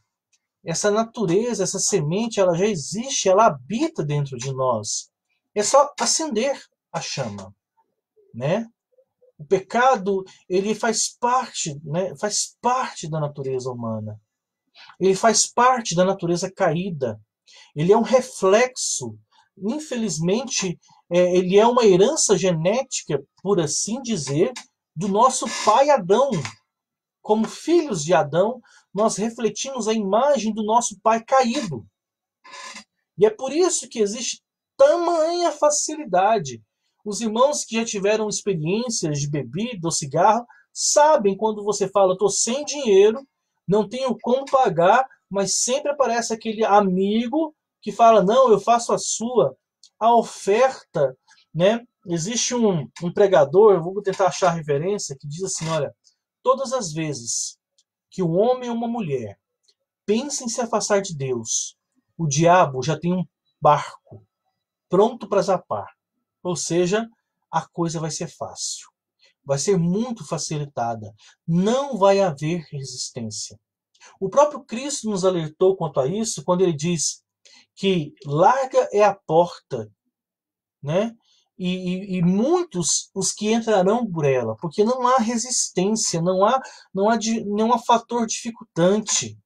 [SPEAKER 1] Essa natureza, essa semente, ela já existe, ela habita dentro de nós. É só acender a chama, né? O pecado, ele faz parte, né? Faz parte da natureza humana. Ele faz parte da natureza caída. Ele é um reflexo. Infelizmente, ele é uma herança genética, por assim dizer, do nosso pai Adão. Como filhos de Adão, nós refletimos a imagem do nosso pai caído. E é por isso que existe tamanha facilidade. Os irmãos que já tiveram experiências de bebida ou cigarro sabem quando você fala: estou sem dinheiro, não tenho como pagar, mas sempre aparece aquele amigo que fala: não, eu faço a sua. A oferta, né? Existe um pregador, eu vou tentar achar a referência, que diz assim: olha, todas as vezes que um homem ou uma mulher pensa em se afastar de Deus, o diabo já tem um barco pronto para zapar. Ou seja, a coisa vai ser fácil. Vai ser muito facilitada. Não vai haver resistência. O próprio Cristo nos alertou quanto a isso quando ele diz que larga é a porta, né? E muitos os que entrarão por ela, porque não há resistência, não há nenhum fator dificultante.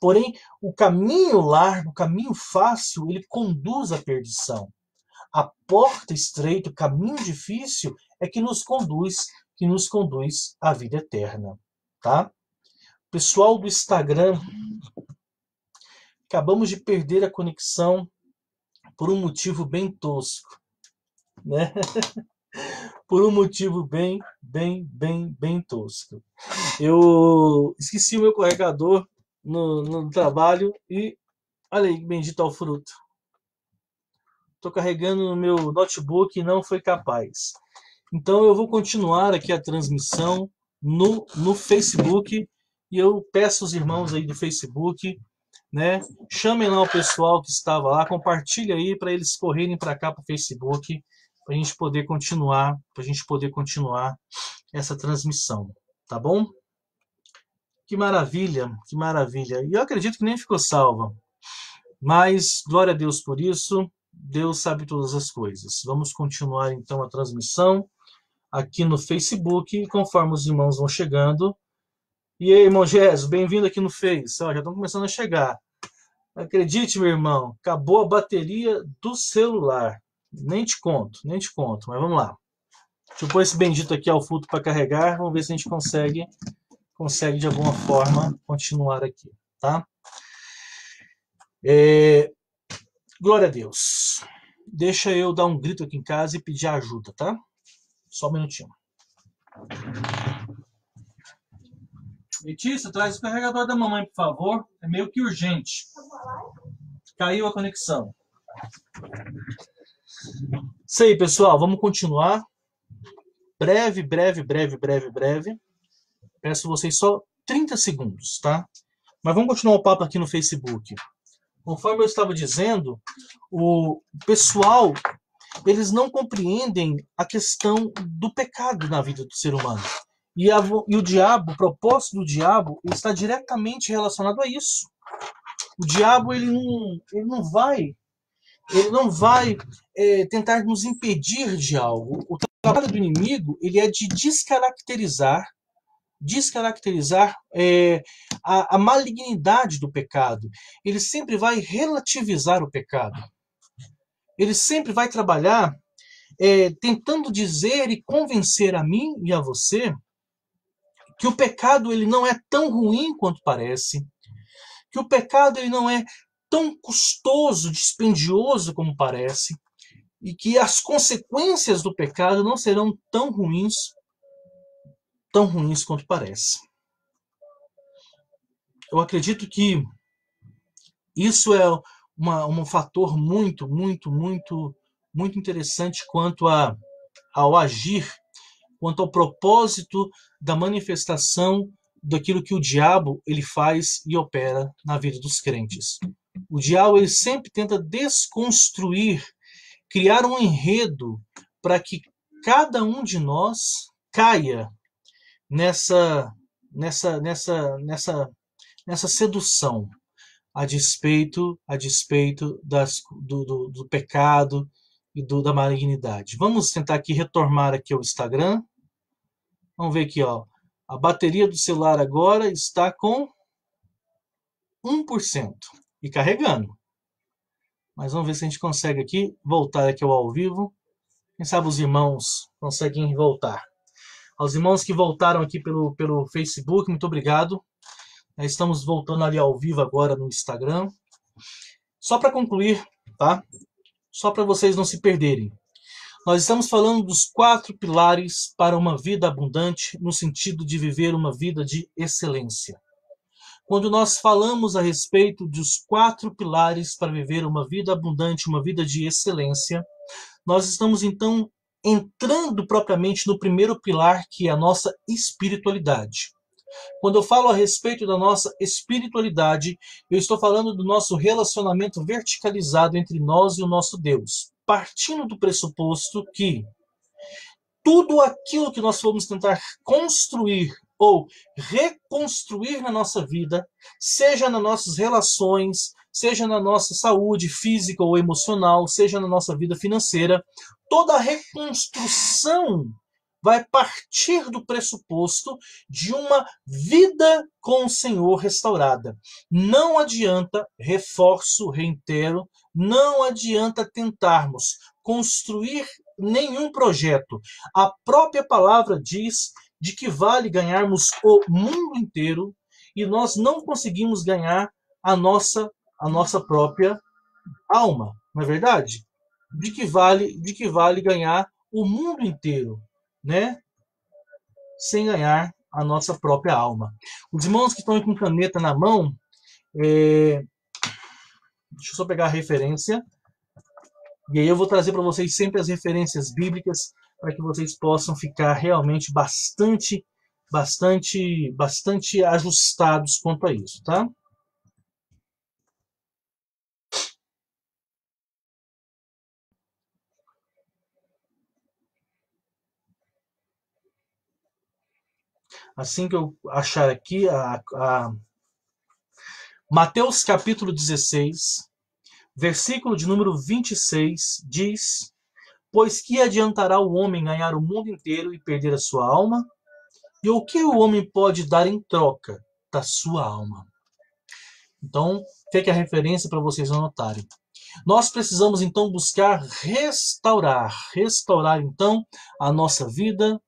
[SPEAKER 1] Porém, o caminho largo, o caminho fácil, ele conduz à perdição. A porta estreita, o caminho difícil é que nos conduz à vida eterna, tá? Pessoal do Instagram, acabamos de perder a conexão por um motivo bem tosco, né? Por um motivo bem tosco. Eu esqueci o meu carregador no trabalho e olha aí, bendito ao fruto. Estou carregando no meu notebook e não foi capaz. Então eu vou continuar aqui a transmissão no Facebook e eu peço aos irmãos aí do Facebook, né, chamem lá o pessoal que estava lá, compartilha aí para eles correrem para cá para o Facebook, para a gente poder continuar essa transmissão, tá bom? Que maravilha, que maravilha. E eu acredito que nem ficou salva, mas glória a Deus por isso. Deus sabe todas as coisas. Vamos continuar então a transmissão aqui no Facebook, conforme os irmãos vão chegando. E aí, irmão Jesus, bem-vindo aqui no Face. Ó, já estão começando a chegar. Acredite, meu irmão, acabou a bateria do celular. Nem te conto, mas vamos lá. Deixa eu pôr esse bendito aqui ao fruto para carregar. Vamos ver se a gente consegue de alguma forma continuar aqui, tá? Glória a Deus. Deixa eu dar um grito aqui em casa e pedir ajuda, tá? Só um minutinho. Letícia, traz o carregador da mamãe, por favor. É meio que urgente. Caiu a conexão. Isso aí, pessoal. Vamos continuar. Breve. Peço vocês só 30 segundos, tá? Mas vamos continuar o papo aqui no Facebook. Conforme eu estava dizendo, o pessoal, eles não compreendem a questão do pecado na vida do ser humano. E o diabo, o propósito do diabo, está diretamente relacionado a isso. O diabo, ele não vai tentar nos impedir de algo. O trabalho do inimigo, ele é de descaracterizar a malignidade do pecado. Ele sempre vai relativizar o pecado. Ele sempre vai trabalhar tentando dizer e convencer a mim e a você que o pecado ele não é tão ruim quanto parece, que o pecado ele não é tão custoso, dispendioso como parece, e que as consequências do pecado não serão tão ruins quanto parece. Eu acredito que isso é um fator muito interessante quanto ao agir, quanto ao propósito da manifestação daquilo que o diabo ele faz e opera na vida dos crentes. O diabo ele sempre tenta desconstruir, criar um enredo para que cada um de nós caia nessa sedução, a despeito do pecado e da malignidade. Vamos tentar aqui retomar aqui o Instagram. Vamos ver aqui, ó. A bateria do celular agora está com 1% e carregando. Mas vamos ver se a gente consegue aqui voltar aqui ao vivo. Quem sabe os irmãos conseguem voltar. Aos irmãos que voltaram aqui pelo Facebook, muito obrigado. Estamos voltando ali ao vivo agora no Instagram. Só para concluir, tá? Só para vocês não se perderem. Nós estamos falando dos 4 pilares para uma vida abundante, no sentido de viver uma vida de excelência. Quando nós falamos a respeito dos 4 pilares para viver uma vida abundante, uma vida de excelência, nós estamos então entrando propriamente no primeiro pilar, que é a nossa espiritualidade. Quando eu falo a respeito da nossa espiritualidade, eu estou falando do nosso relacionamento verticalizado entre nós e o nosso Deus, partindo do pressuposto que tudo aquilo que nós formos tentar construir ou reconstruir na nossa vida, seja nas nossas relações, seja na nossa saúde física ou emocional, seja na nossa vida financeira, toda a reconstrução vai partir do pressuposto de uma vida com o Senhor restaurada. Não adianta, reforço, reitero, não adianta tentarmos construir nenhum projeto. A própria palavra diz de que vale ganharmos o mundo inteiro e nós não conseguimos ganhar a nossa a nossa própria alma, não é verdade? De que vale ganhar o mundo inteiro, né? Sem ganhar a nossa própria alma. Os irmãos que estão aí com caneta na mão, deixa eu só pegar a referência. E aí eu vou trazer para vocês sempre as referências bíblicas para que vocês possam ficar realmente bastante ajustados quanto a isso, tá? Assim que eu achar aqui, Mateus capítulo 16, versículo de número 26, diz: Pois que adiantará o homem ganhar o mundo inteiro e perder a sua alma? E o que o homem pode dar em troca da sua alma? Então, fica a referência para vocês anotarem. Nós precisamos então buscar restaurar então a nossa vida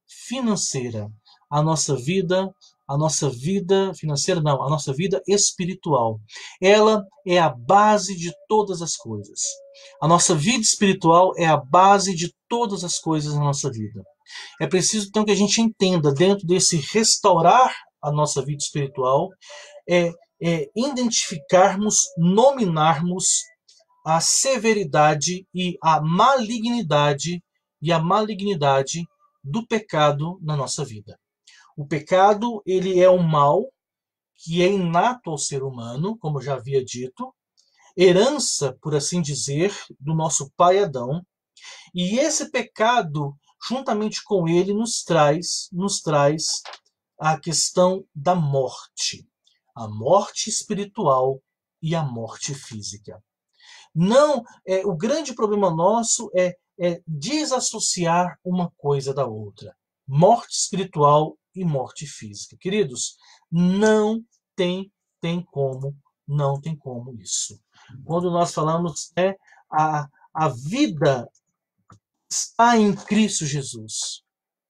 [SPEAKER 1] financeira, a nossa vida financeira não, a nossa vida espiritual. Ela é a base de todas as coisas. A nossa vida espiritual é a base de todas as coisas na nossa vida. É preciso então que a gente entenda dentro desse restaurar a nossa vida espiritual, identificarmos, nominarmos a severidade e a malignidade do pecado na nossa vida. O pecado, ele é um mal que é inato ao ser humano, como eu já havia dito, herança, por assim dizer, do nosso pai Adão, e esse pecado, juntamente com ele, nos traz a questão da morte. A morte espiritual e a morte física. Não, o grande problema nosso é desassociar uma coisa da outra. Morte espiritual e morte física. Queridos, não tem como isso. Quando nós falamos a vida está em Cristo Jesus.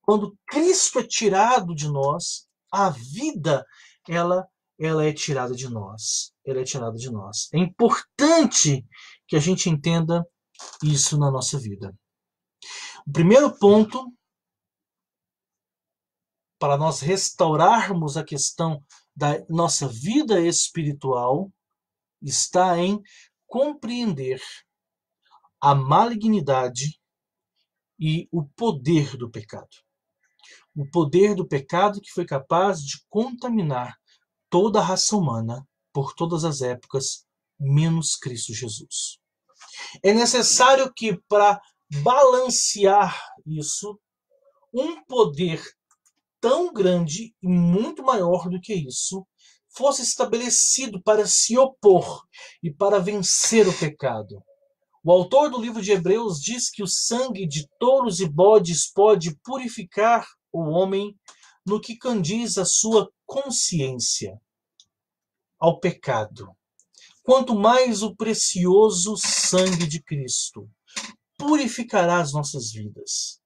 [SPEAKER 1] Quando Cristo é tirado de nós, a vida ela é tirada de nós. Ela é tirada de nós. É importante que a gente entenda isso na nossa vida. O primeiro ponto para nós restaurarmos a questão da nossa vida espiritual está em compreender a malignidade e o poder do pecado. O poder do pecado que foi capaz de contaminar toda a raça humana por todas as épocas, menos Cristo Jesus. É necessário que, para balancear isso, um poder tão grande e muito maior do que isso fosse estabelecido para se opor e para vencer o pecado. O autor do livro de Hebreus diz que o sangue de touros e bodes pode purificar o homem no que condiz a sua consciência, ao pecado. Quanto mais o precioso sangue de Cristo purificará as nossas vidas.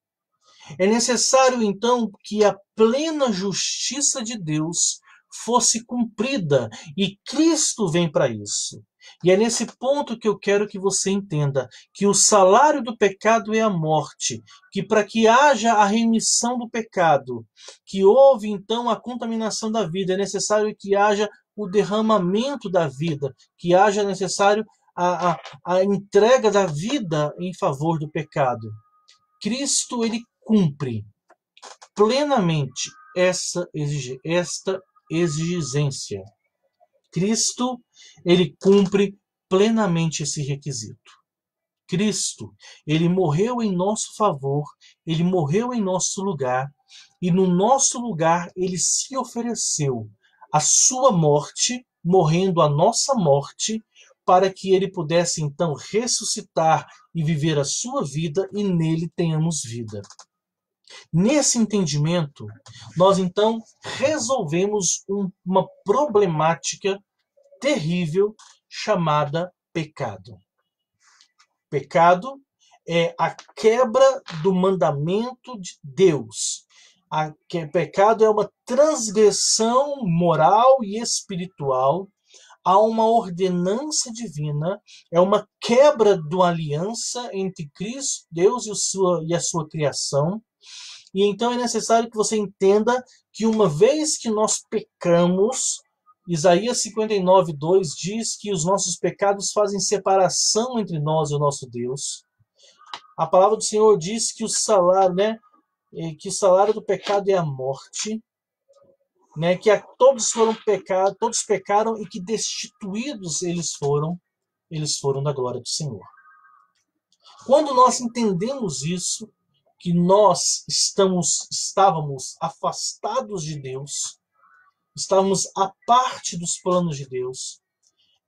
[SPEAKER 1] É necessário, então, que a plena justiça de Deus fosse cumprida, e Cristo vem para isso. E é nesse ponto que eu quero que você entenda que o salário do pecado é a morte, que para que haja a remissão do pecado, que houve então a contaminação da vida, é necessário que haja o derramamento da vida, que haja necessário a entrega da vida em favor do pecado. Cristo, ele cumpre plenamente esta exigência. Cristo, ele cumpre plenamente esse requisito. Cristo, ele morreu em nosso favor, ele morreu em nosso lugar, e no nosso lugar ele se ofereceu a sua morte, morrendo a nossa morte, para que ele pudesse então ressuscitar e viver a sua vida, e nele tenhamos vida. Nesse entendimento, nós então resolvemos uma problemática terrível chamada pecado. Pecado é a quebra do mandamento de Deus. Pecado é uma transgressão moral e espiritual há uma ordenança divina, é uma quebra de aliança entre Cristo, Deus e a sua criação. E então é necessário que você entenda que uma vez que nós pecamos, Isaías 59:2 diz que os nossos pecados fazem separação entre nós e o nosso Deus. A palavra do Senhor diz que o salário, que o salário do pecado é a morte, que todos foram pecados, todos pecaram e que destituídos eles foram da glória do Senhor. Quando nós entendemos isso, que nós estávamos afastados de Deus, estávamos à parte dos planos de Deus,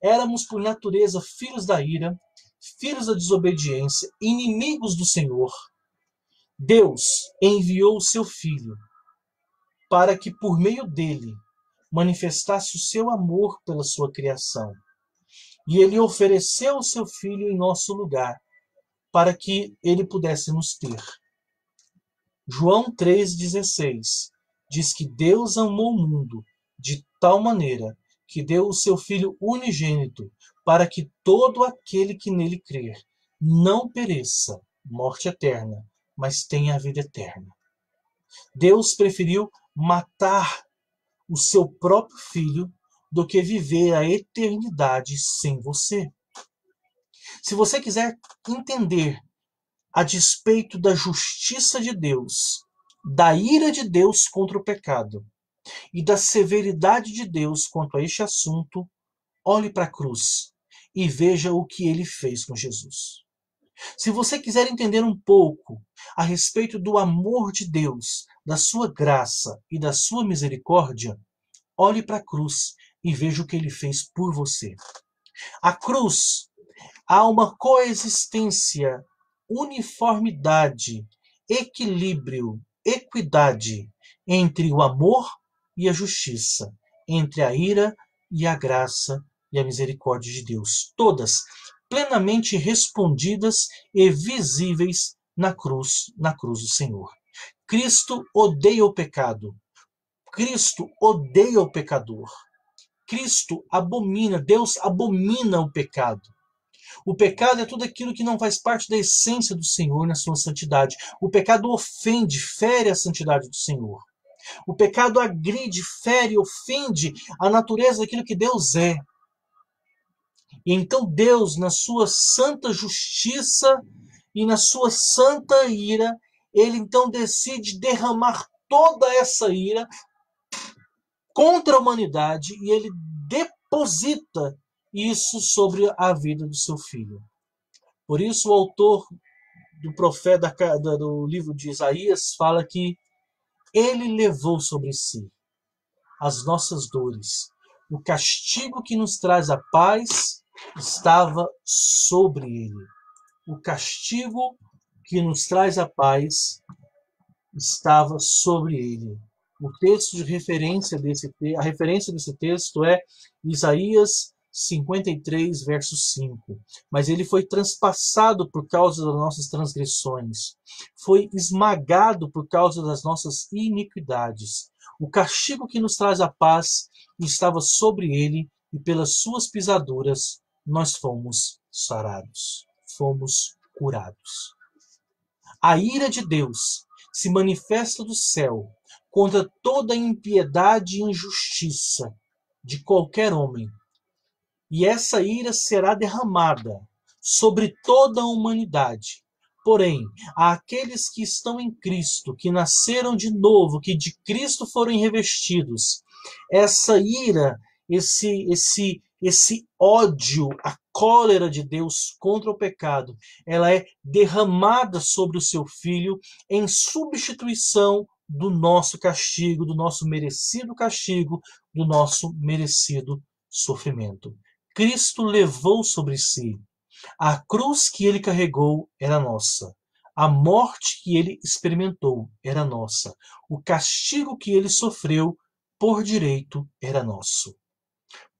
[SPEAKER 1] éramos por natureza filhos da ira, filhos da desobediência, inimigos do Senhor. Deus enviou o seu Filho para que por meio dele manifestasse o seu amor pela sua criação. E ele ofereceu o seu Filho em nosso lugar para que ele pudesse nos ter. João 3,16 diz que Deus amou o mundo de tal maneira que deu o seu Filho unigênito para que todo aquele que nele crer não pereça, morte eterna, mas tenha a vida eterna. Deus preferiu matar o seu próprio Filho do que viver a eternidade sem você. Se você quiser entender a despeito da justiça de Deus, da ira de Deus contra o pecado e da severidade de Deus quanto a este assunto, olhe para a cruz e veja o que ele fez com Jesus. Se você quiser entender um pouco a respeito do amor de Deus, da sua graça e da sua misericórdia, olhe para a cruz e veja o que ele fez por você. A cruz, há uma coexistência, uniformidade, equilíbrio, equidade entre o amor e a justiça, entre a ira e a graça e a misericórdia de Deus. Todas plenamente respondidas e visíveis na cruz do Senhor. Cristo odeia o pecado. Cristo odeia o pecador. Cristo abomina, Deus abomina o pecado. O pecado é tudo aquilo que não faz parte da essência do Senhor na sua santidade. O pecado ofende, fere a santidade do Senhor. O pecado agride, fere, ofende a natureza daquilo que Deus é. E então Deus, na sua santa justiça e na sua santa ira, ele então decide derramar toda essa ira contra a humanidade e ele deposita isso sobre a vida do seu filho. Por isso o autor do profeta do livro de Isaías fala que ele levou sobre si as nossas dores. O castigo que nos traz a paz estava sobre ele. O castigo que nos traz a paz estava sobre ele. O texto de referência a referência desse texto é Isaías 53, verso 5. Mas ele foi transpassado por causa das nossas transgressões, foi esmagado por causa das nossas iniquidades. O castigo que nos traz a paz estava sobre ele, e pelas suas pisaduras nós fomos sarados, fomos curados. A ira de Deus se manifesta do céu contra toda impiedade e injustiça de qualquer homem. E essa ira será derramada sobre toda a humanidade. Porém, àqueles que estão em Cristo, que nasceram de novo, que de Cristo foram revestidos, essa ira, esse ódio, a cólera de Deus contra o pecado, ela é derramada sobre o seu Filho em substituição do nosso castigo, do nosso merecido castigo, do nosso merecido sofrimento. Cristo levou sobre si. A cruz que ele carregou era nossa. A morte que ele experimentou era nossa. O castigo que ele sofreu por direito era nosso.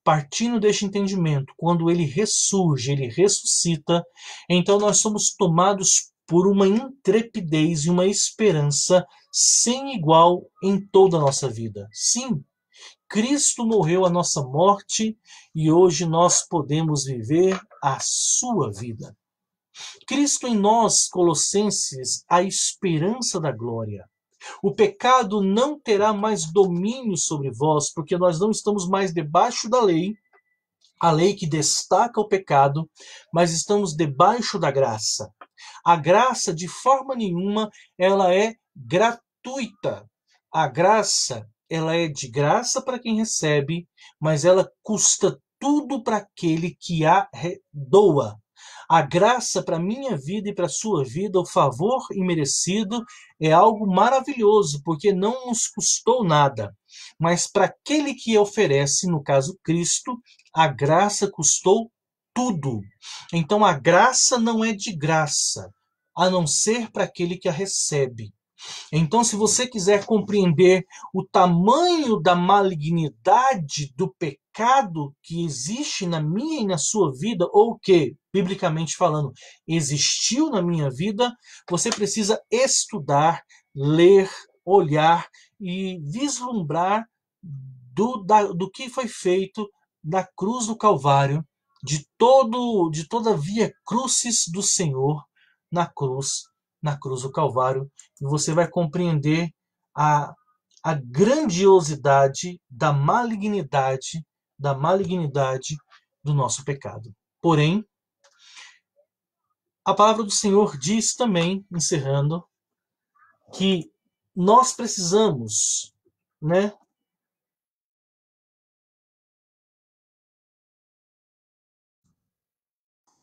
[SPEAKER 1] Partindo deste entendimento, quando ele ressurge, ele ressuscita, então nós somos tomados por uma intrepidez e uma esperança sem igual em toda a nossa vida. Sim, Cristo morreu a nossa morte e hoje nós podemos viver a sua vida. Cristo em nós, Colossenses, a esperança da glória. O pecado não terá mais domínio sobre vós, porque nós não estamos mais debaixo da lei, a lei que destaca o pecado, mas estamos debaixo da graça. A graça, de forma nenhuma, ela é gratuita. A graça, ela é de graça para quem recebe, mas ela custa tudo para aquele que a doa. A graça para a minha vida e para a sua vida, o favor imerecido, é algo maravilhoso, porque não nos custou nada. Mas para aquele que oferece, no caso Cristo, a graça custou tudo. Então a graça não é de graça, a não ser para aquele que a recebe. Então, se você quiser compreender o tamanho da malignidade do pecado que existe na minha e na sua vida, ou que, biblicamente falando, existiu na minha vida, você precisa estudar, ler, olhar e vislumbrar do que foi feito na cruz do Calvário, de toda a via crucis do Senhor na cruz do Calvário, e você vai compreender a grandiosidade da malignidade do nosso pecado. Porém, a palavra do Senhor diz também, encerrando, que nós precisamos, né,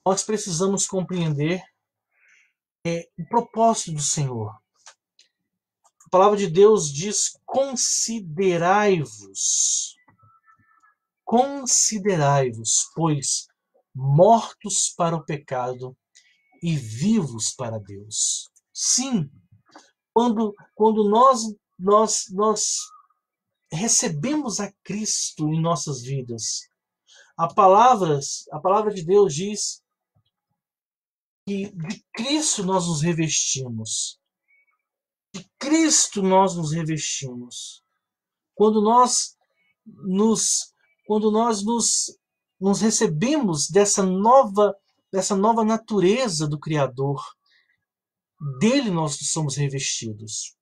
[SPEAKER 1] nós precisamos compreender o propósito do Senhor. A palavra de Deus diz: considerai-vos, pois, mortos para o pecado e vivos para Deus. Sim, quando nós recebemos a Cristo em nossas vidas, a palavra de Deus diz que de Cristo nós nos revestimos. De Cristo nós nos revestimos. Quando nós nos recebemos dessa nova natureza do Criador, dele nós somos revestidos.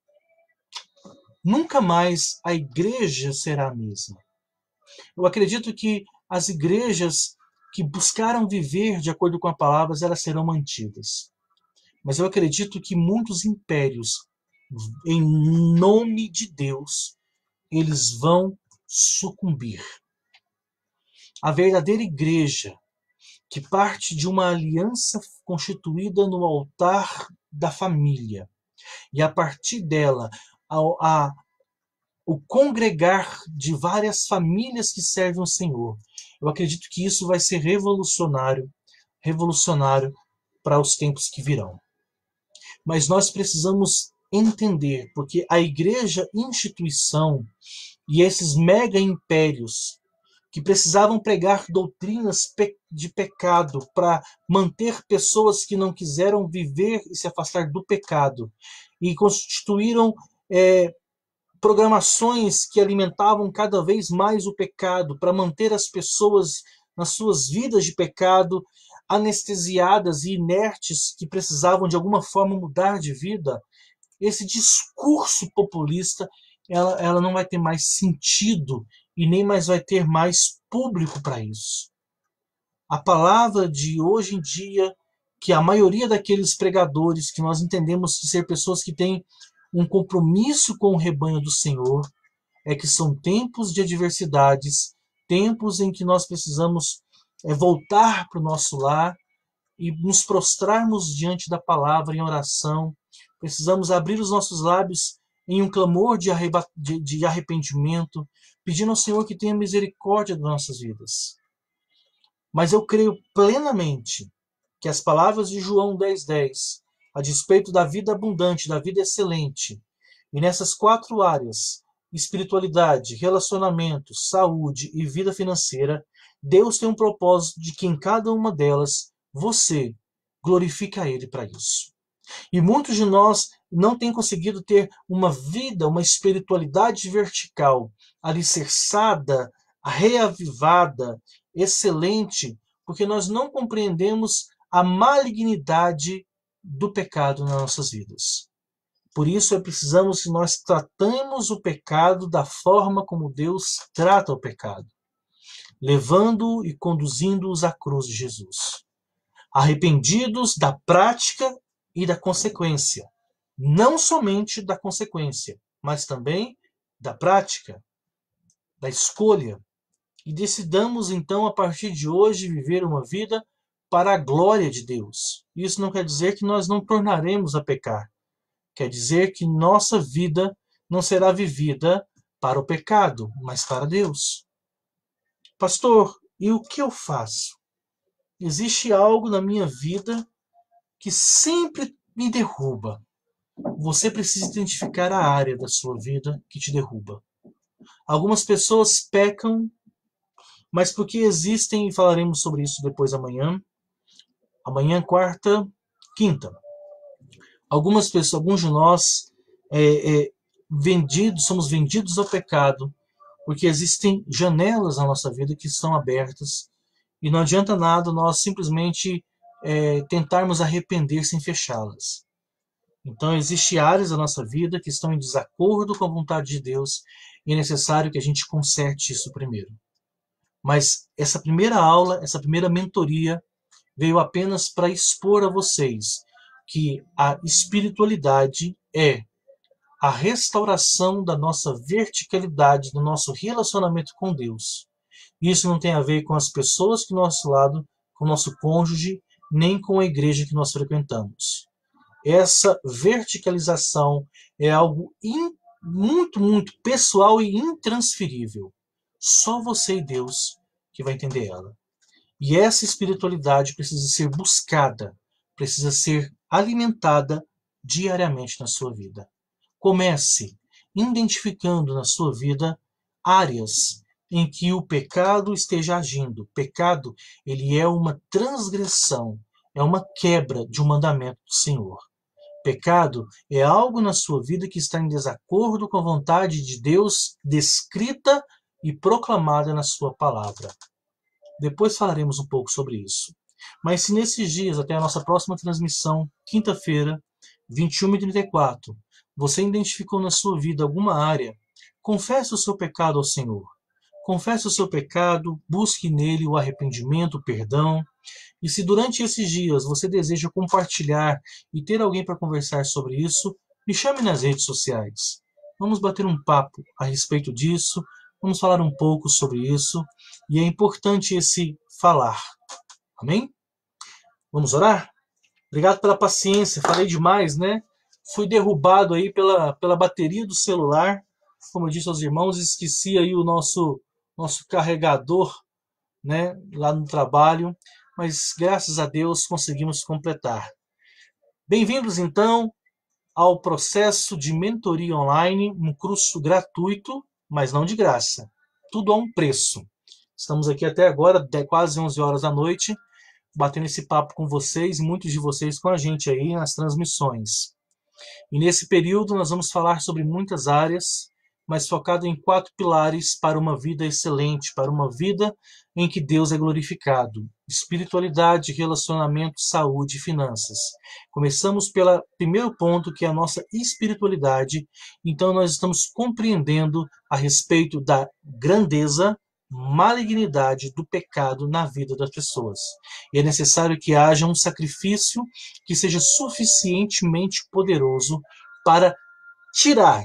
[SPEAKER 1] Nunca mais a igreja será a mesma. Eu acredito que as igrejas que buscaram viver de acordo com a palavra, elas serão mantidas. Mas eu acredito que muitos impérios, em nome de Deus, eles vão sucumbir. A verdadeira igreja, que parte de uma aliança constituída no altar da família, e a partir dela, o congregar de várias famílias que servem o Senhor, eu acredito que isso vai ser revolucionário para os tempos que virão. Mas nós precisamos entender, porque a igreja instituição e esses mega impérios que precisavam pregar doutrinas de pecado para manter pessoas que não quiseram viver e se afastar do pecado, e constituíram programações que alimentavam cada vez mais o pecado para manter as pessoas nas suas vidas de pecado, anestesiadas e inertes, que precisavam de alguma forma mudar de vida. Esse discurso populista, ela não vai ter mais sentido e nem mais vai ter mais público para isso. A palavra de hoje em dia, que a maioria daqueles pregadores que nós entendemos ser pessoas que têm um compromisso com o rebanho do Senhor, é que são tempos de adversidades, tempos em que nós precisamos voltar para o nosso lar e nos prostrarmos diante da palavra em oração. Precisamos abrir os nossos lábios em um clamor de arrependimento, pedindo ao Senhor que tenha misericórdia das nossas vidas. Mas eu creio plenamente que as palavras de João 10:10, a despeito da vida abundante, da vida excelente, e nessas 4 áreas, espiritualidade, relacionamento, saúde e vida financeira, Deus tem um propósito de que em cada uma delas você glorifique a Ele para isso. E muitos de nós não tem conseguido ter uma vida, uma espiritualidade vertical, alicerçada, reavivada, excelente, porque nós não compreendemos a malignidade do pecado nas nossas vidas. Por isso precisamos que nós tratemos o pecado da forma como Deus trata o pecado, levando e conduzindo-os à cruz de Jesus. Arrependidos da prática e da consequência. Não somente da consequência, mas também da prática, da escolha. E decidamos então, a partir de hoje, viver uma vida para a glória de Deus. Isso não quer dizer que nós não tornaremos a pecar. Quer dizer que nossa vida não será vivida para o pecado, mas para Deus. Pastor, e o que eu faço? Existe algo na minha vida que sempre me derruba. Você precisa identificar a área da sua vida que te derruba. Algumas pessoas pecam, mas porque existem, e falaremos sobre isso depois amanhã, quarta, quinta. Algumas pessoas, alguns de nós, somos vendidos ao pecado, porque existem janelas na nossa vida que estão abertas, e não adianta nada nós simplesmente tentarmos arrepender sem fechá-las. Então, existem áreas da nossa vida que estão em desacordo com a vontade de Deus e é necessário que a gente conserte isso primeiro. Mas essa primeira aula, essa primeira mentoria, veio apenas para expor a vocês que a espiritualidade é a restauração da nossa verticalidade, do nosso relacionamento com Deus. Isso não tem a ver com as pessoas que do nosso lado, com o nosso cônjuge, nem com a igreja que nós frequentamos. Essa verticalização é algo muito, muito pessoal e intransferível. Só você e Deus que vai entender ela. E essa espiritualidade precisa ser buscada, precisa ser alimentada diariamente na sua vida. Comece identificando na sua vida áreas em que o pecado esteja agindo. O pecado, ele é uma transgressão, é uma quebra de um mandamento do Senhor. Pecado é algo na sua vida que está em desacordo com a vontade de Deus descrita e proclamada na sua palavra. Depois falaremos um pouco sobre isso. Mas se nesses dias, até a nossa próxima transmissão, quinta-feira, 21h34, você identificou na sua vida alguma área, confesse o seu pecado ao Senhor. Confesse o seu pecado, busque nele o arrependimento, o perdão. E se durante esses dias você deseja compartilhar e ter alguém para conversar sobre isso, me chame nas redes sociais. Vamos bater um papo a respeito disso, vamos falar um pouco sobre isso, e é importante esse falar. Amém? Vamos orar? Obrigado pela paciência, falei demais, né? Fui derrubado aí pela bateria do celular, como eu disse aos irmãos, esqueci aí o nosso carregador, né, lá no trabalho, mas graças a Deus conseguimos completar. Bem-vindos então ao processo de mentoria online, um curso gratuito, mas não de graça. Tudo a um preço. Estamos aqui até agora, quase 11 horas da noite, batendo esse papo com vocês e muitos de vocês com a gente aí nas transmissões. E nesse período nós vamos falar sobre muitas áreas, mas focado em 4 pilares para uma vida excelente, para uma vida em que Deus é glorificado: espiritualidade, relacionamento, saúde e finanças. Começamos pelo primeiro ponto, que é a nossa espiritualidade. Então nós estamos compreendendo a respeito da grandeza, malignidade do pecado na vida das pessoas. E é necessário que haja um sacrifício que seja suficientemente poderoso para tirar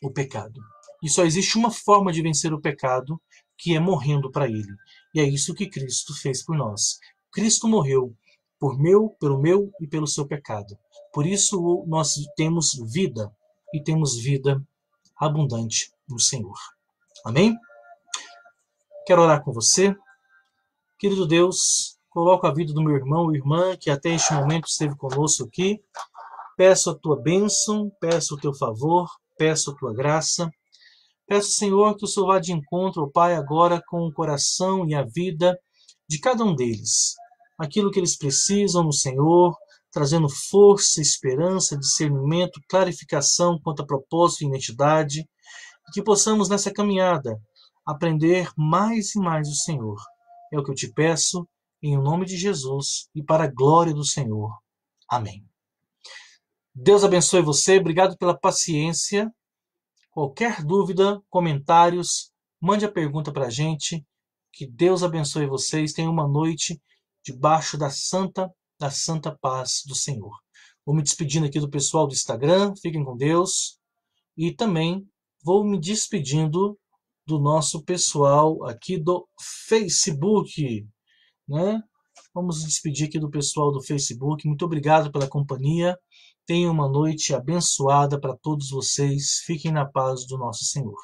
[SPEAKER 1] o pecado. E só existe uma forma de vencer o pecado, que é morrendo para ele. E é isso que Cristo fez por nós. Cristo morreu pelo meu e pelo seu pecado. Por isso nós temos vida, e temos vida abundante no Senhor. Amém? Quero orar com você. Querido Deus, coloco a vida do meu irmão e irmã, que até este momento esteve conosco aqui. Peço a tua bênção, peço o teu favor, peço a tua graça. Peço, Senhor, que o Senhor vá de encontro, ó Pai, agora com o coração e a vida de cada um deles. Aquilo que eles precisam no Senhor, trazendo força, esperança, discernimento, clarificação quanto a propósito e identidade, e que possamos nessa caminhada aprender mais e mais o Senhor. É o que eu te peço, em nome de Jesus e para a glória do Senhor. Amém. Deus abençoe você, obrigado pela paciência. Qualquer dúvida, comentários, mande a pergunta para a gente. Que Deus abençoe vocês. Tenham uma noite debaixo da santa paz do Senhor. Vou me despedindo aqui do pessoal do Instagram. Fiquem com Deus. E também vou me despedindo do nosso pessoal aqui do Facebook, né? Vamos nos despedir aqui do pessoal do Facebook. Muito obrigado pela companhia. Tenham uma noite abençoada para todos vocês. Fiquem na paz do nosso Senhor.